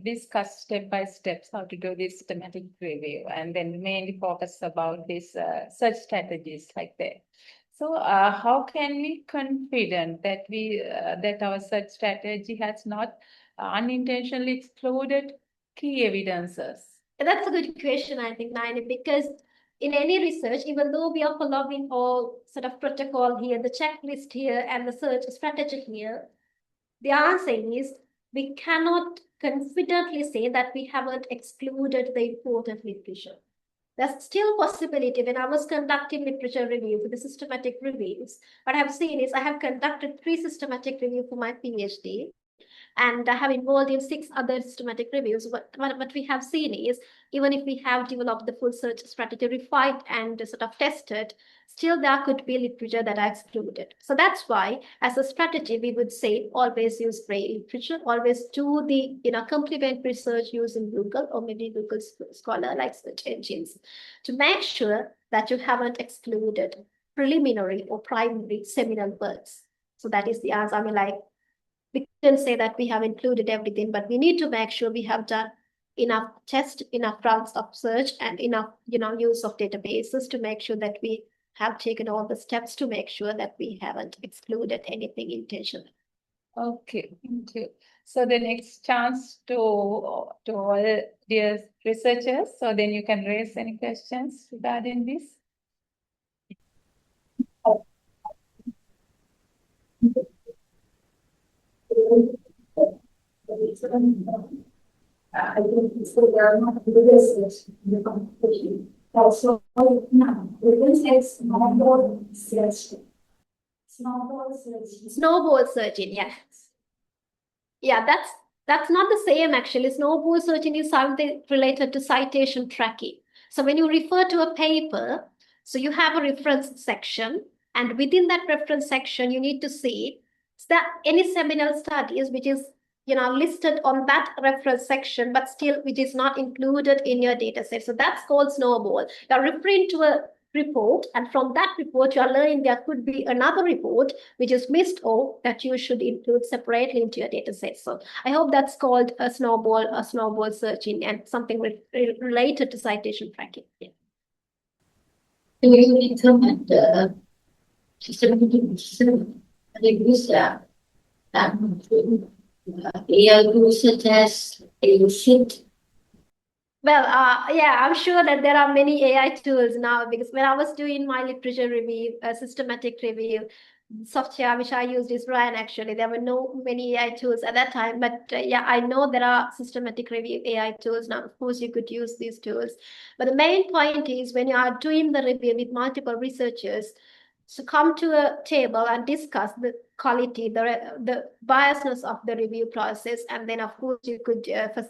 discuss step by steps how to do this systematic review, and then mainly focus about this search strategies like that. So how can we confident that that our search strategy has not unintentionally excluded key evidences? That's a good question, I think, Naini, because in any research, even though we are following all sort of protocol here, the checklist here, and the search strategy here, the answer is we cannot confidently say that we haven't excluded the important literature. There's still possibility. When I was conducting literature review for the systematic reviews, what I have seen is I have conducted 3 systematic reviews for my PhD, and I have involved in 6 other systematic reviews. What we have seen is, even if we have developed the full search strategy, refined and sort of tested, still there could be literature that are excluded. So that's why, as a strategy, we would say always use gray literature, always do the complement research using Google or maybe Google Scholar like search engines to make sure that you haven't excluded preliminary or primary seminal works. So that is the answer. I mean, like, we can say that we have included everything, but we need to make sure we have done enough tests, enough rounds of search, and enough, use of databases to make sure that we have taken all the steps to make sure that we haven't excluded anything intentionally. Okay, thank you. So the next chance to all dear researchers, so then you can raise any questions regarding this. I think so there are not research in the competition. Also, now, research snowball search. Snowball search. Snowball searching, yeah. Yeah, that's not the same actually. Snowball searching is something related to citation tracking. So when you refer to a paper, so you have a reference section, and within that reference section, you need to see that any seminal studies which is listed on that reference section, but still which is not included in your data set. So that's called snowball. You're referring to a report, and from that report, you're learning there could be another report which is missed or that you should include separately into your data set. So I hope that's called a snowball searching, and something related to citation tracking. Yeah. Do you implement the systematic reviews AI tools such as ACID? Well, yeah, I'm sure that there are many AI tools now, because when I was doing my literature review, systematic review, software which I used is Ryan actually. There were no many AI tools at that time, but yeah, I know there are systematic review AI tools now. Of course, you could use these tools. But the main point is when you are doing the review with multiple researchers, so come to a table and discuss the quality, the biasness of the review process, and then of course you could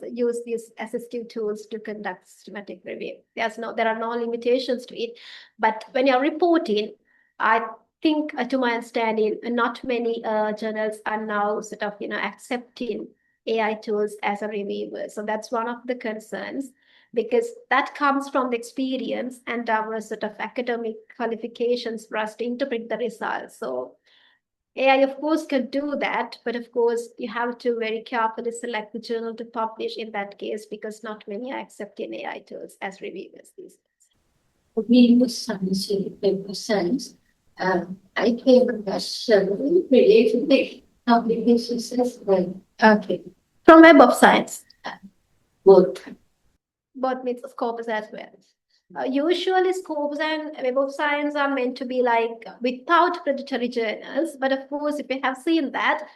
use these assistive tools to conduct systematic review. There are no limitations to it, but when you're reporting, I think, to my understanding, not many journals are now sort of accepting AI tools as a reviewer. So that's one of the concerns, because that comes from the experience and our sort of academic qualifications for us to interpret the results. So AI, of course, can do that, but of course, you have to very carefully select the journal to publish in that case, because not many are accepting AI tools as reviewers these days. We was science, paper science. I came across related applications as well. Okay. From Web of Science. Both. Both means Scopus as well. Usually Scopus and Web of Science are meant to be like without predatory journals, but of course, if you have seen that,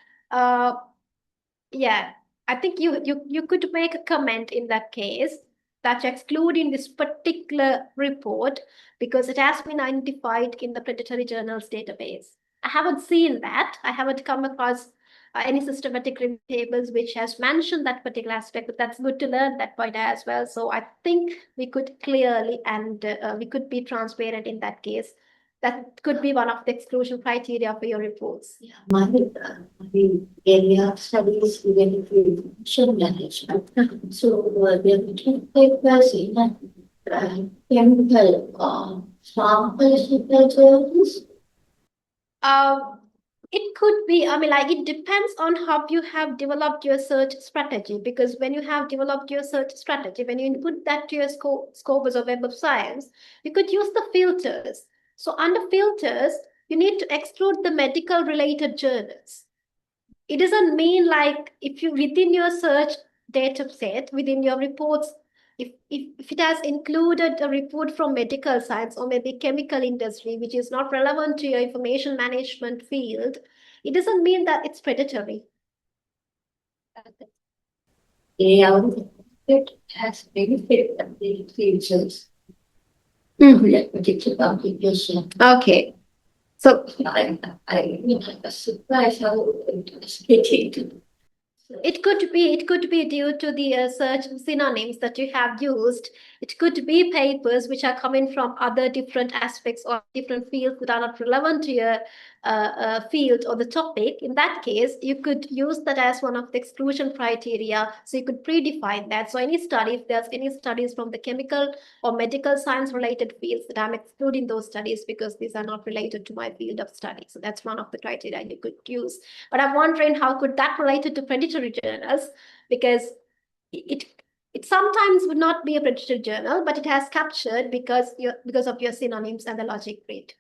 yeah, I think you could make a comment in that case that you're excluding this particular report because it has been identified in the predatory journals database. I haven't seen that. I haven't come across any systematic review tables which has mentioned that particular aspect, but that's good to learn that point as well. So I think we could clearly and we could be transparent in that case. That could be one of the exclusion criteria for your reports. Yeah, my area of study is related to information management. So there are two papers in chemical pharmaceutical journals. It could be, I mean, like, it depends on how you have developed your search strategy, because when you have developed your search strategy, when you input that to your Scopus or Web of Science, you could use the filters. So under filters, you need to exclude the medical related journals. It doesn't mean like if you within your search data set, within your reports, if it has included a report from medical science or maybe chemical industry, which is not relevant to your information management field, it doesn't mean that it's predatory. Yeah, it has benefit of the features. Particular application. Okay. So I was surprised how investigated. it could be due to the search synonyms that you have used. It could be papers which are coming from other different aspects or different fields that are not relevant to your field or the topic, in that case, you could use that as one of the exclusion criteria. So you could predefine that. So any study, if there's any studies from the chemical or medical science related fields, that I'm excluding those studies because these are not related to my field of study. So that's one of the criteria you could use. But I'm wondering how could that relate to predatory journals, because it sometimes would not be a predatory journal, but it has captured because of your synonyms and the logic grid.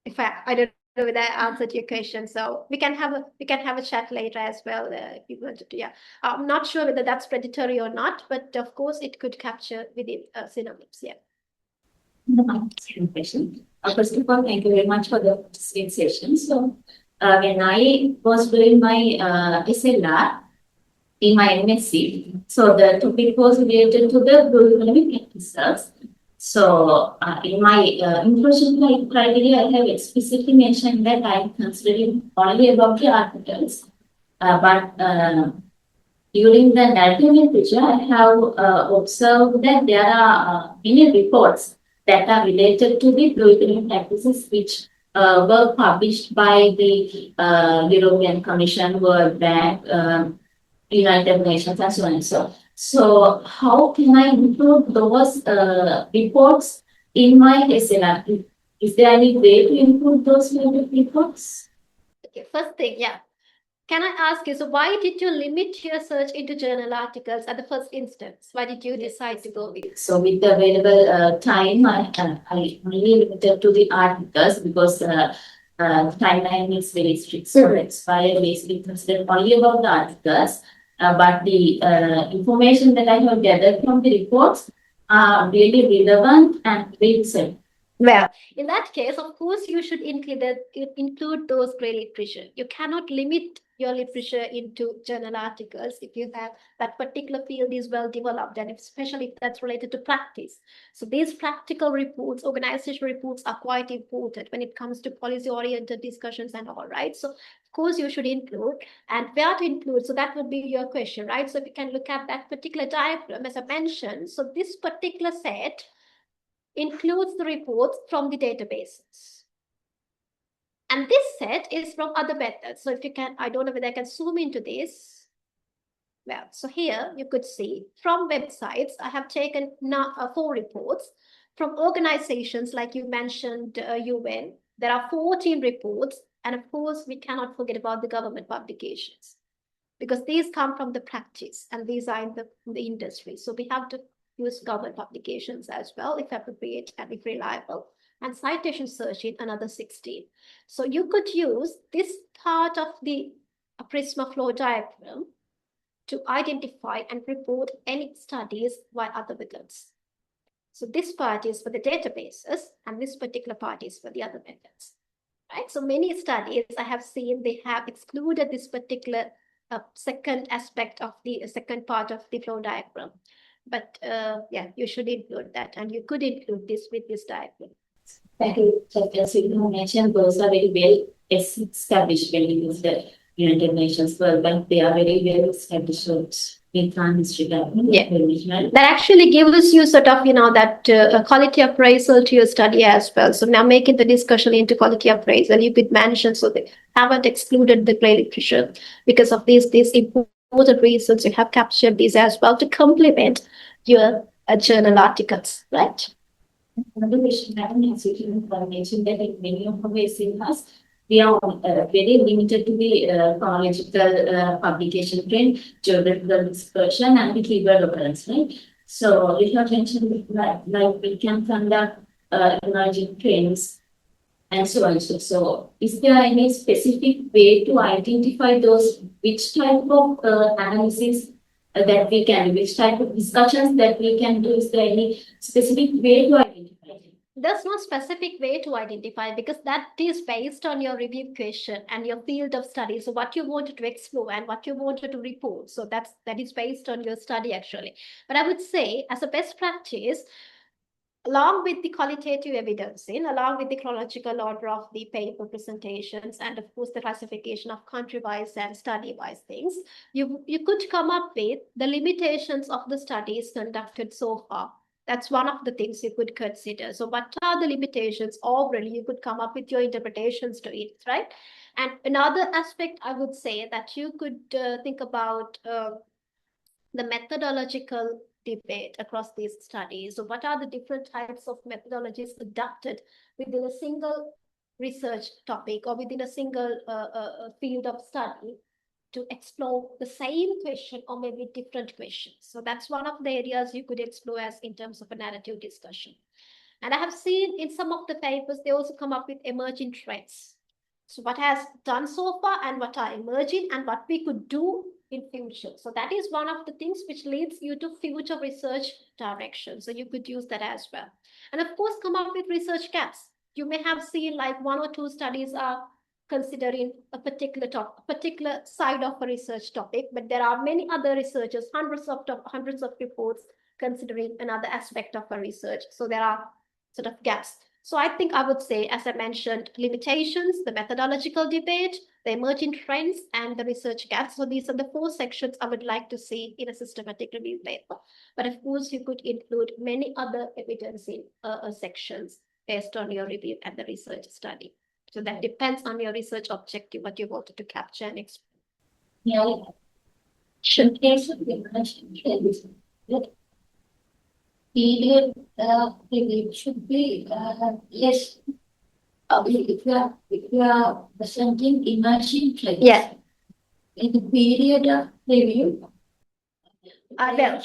In fact, I don't know whether I answered your question, so we can have a chat later as well if you wanted to. Yeah, I'm not sure whether that's predatory or not, but of course it could capture within synonyms. Yeah. My second question. First of all, thank you very much for the session. So, when I was doing my SLR in my MSc, so the topic was related to the blue economic research. So, in my inclusion criteria, I have explicitly mentioned that I am considering only about the articles, but during the narrative literature, I have observed that there are many reports that are related to the blue economic practices which were published by the European Commission, World Bank, United Nations, and so on and so on. So, how can I include those reports in my SLR? Is there any way to include those reports? Okay, first thing, yeah. Can I ask you, so why did you limit your search into journal articles at the first instance? Why did you decide to go with? So with the available time, I only limited to the articles because timeline is very strict. So that's why I basically considered only about the articles. But the information that I have gathered from the reports are really relevant and recent. Well, in that case, of course, you should include those grey literature. You cannot limit your literature into journal articles if you have that particular field is well developed, and especially if that's related to practice. So these practical reports, organizational reports are quite important when it comes to policy-oriented discussions and all, right? So of course, you should include, and where to include. So that would be your question, right? So if you can look at that particular diagram, as I mentioned, so this particular set includes the reports from the databases. And this set is from other methods. So if you can, I don't know whether I can zoom into this. Well, so here you could see from websites, I have taken 4 reports. From organizations like you mentioned, UN, there are 14 reports. And of course, we cannot forget about the government publications, because these come from the practice and these are in the industry. So we have to use government publications as well, if appropriate and if reliable, and citation search in another 16. So you could use this part of the Prisma flow diagram to identify and report any studies by other methods. So this part is for the databases, and this particular part is for the other methods, right? So many studies I have seen, they have excluded this particular second aspect of the second part of the flow diagram. But yeah, you should include that, and you could include this with this diagram. Thank you. So as you mentioned, those are very well established when you use the United Nations World Bank. They are very well established in history. Yeah, that actually gives you sort of, that quality appraisal to your study as well. So now making the discussion into quality appraisal, you could mention, so they haven't excluded the grey literature because of these important reasons. You have captured these as well to complement your journal articles, right? Another question that I mentioned that in many of our SLRs, we are very limited to the chronological publication trend, geographical dispersion, and the keyword occurrence, right? So you have mentioned like we can conduct emerging trends and so on. So is there any specific way to identify those, which type of analysis that we can, which type of discussions that we can do? Is there any specific way to identify? There's no specific way to identify, because that is based on your review question and your field of study. So what you wanted to explore and what you wanted to report. So that is based on your study actually. But I would say, as a best practice, along with the qualitative evidence, along with the chronological order of the paper presentations, and of course the classification of country-wise and study-wise things, you could come up with the limitations of the studies conducted so far. That's one of the things you could consider. So what are the limitations? Overall, you could come up with your interpretations to it, right? And another aspect I would say that you could think about the methodological debate across these studies. So what are the different types of methodologies adopted within a single research topic or within a single field of study to explore the same question or maybe different questions. So that's one of the areas you could explore as in terms of a narrative discussion. And I have seen in some of the papers, they also come up with emerging trends. So what has done so far and what are emerging and what we could do in future. So that is one of the things which leads you to future research direction. So you could use that as well. And of course, come up with research gaps. You may have seen like 1 or 2 studies are considering a particular side of a research topic, but there are many other researchers, hundreds of reports considering another aspect of a research. So there are sort of gaps. So I think I would say, as I mentioned, limitations, the methodological debate, the emerging trends, and the research gaps. So these are the 4 sections I would like to see in a systematic review paper. But of course, you could include many other evidence in sections based on your review and the research study. So that depends on your research objective, what you wanted to capture and explain. Yeah, should case of emerging trends. Period review should be less. If you are presenting emerging trends, Yeah. In the period of review. Well,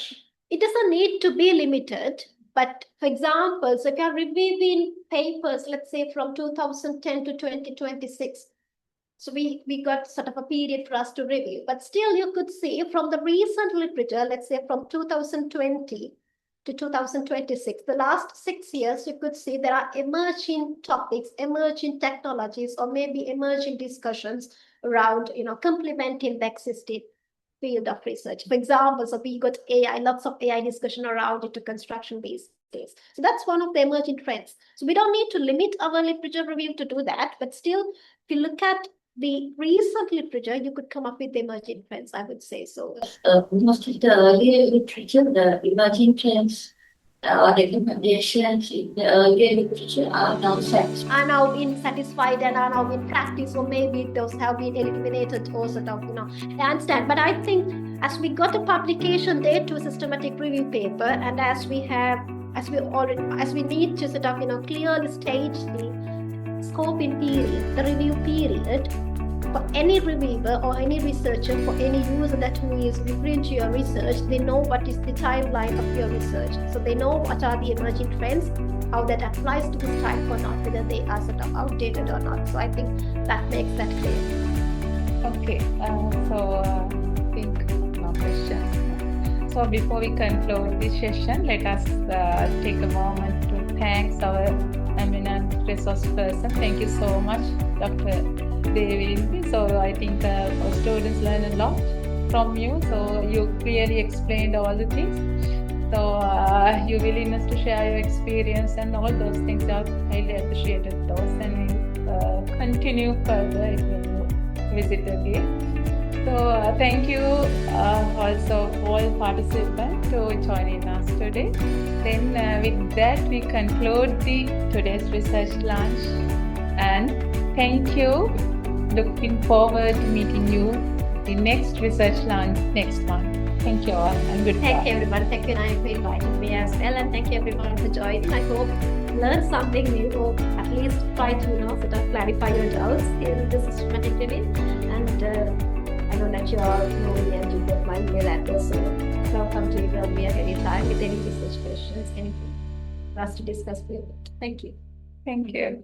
it doesn't need to be limited. But for example, so if you are reviewing papers, let's say from 2010 to 2026, so we got sort of a period for us to review. But still, you could see from the recent literature, let's say from 2020 to 2026, the last 6 years, you could see there are emerging topics, emerging technologies, or maybe emerging discussions around, complementing the existing field of research. For example, so we got AI, lots of AI discussion around it to construction these days. So that's one of the emerging trends. So we don't need to limit our literature review to do that, but still, if you look at the recent literature, you could come up with the emerging trends, I would say so. Most of the earlier literature, the emerging trends or recommendations in the earlier literature are now satisfied. Are now being satisfied and are now in practice, or maybe those have been eliminated or sort of, I understand. But I think as we got a publication date to a systematic review paper, and as we need to sort of, clearly stage the scoping period, the review period, for any reviewer or any researcher, for any user who is referring to your research, they know what is the timeline of your research. So they know what are the emerging trends, how that applies to this type or not, whether they are sort of outdated or not. So I think that makes that clear. Okay, so I think no questions. So before we conclude this session, let us take a moment to thank our eminent resource person. Thank you so much, Dr. Devi. So I think our students learn a lot from you. So you clearly explained all the things. So your willingness to share your experience and all those things are highly appreciated. Those, and we'll continue further when you visit again. So thank you also all participants to joining us today. Then with that we conclude today's research lunch, and thank you. Looking forward to meeting you the next research lunch next month. Thank you all and goodbye. Thank you everyone. Thank you, Naya, for inviting me as well, and thank you everyone for joining. I hope you learned something new, or at least try to sort of clarify your doubts in the systematic review. And I know that you all know me and you get my email address, so welcome to email me at any time with any research questions, anything for us to discuss with. Thank you. Thank you.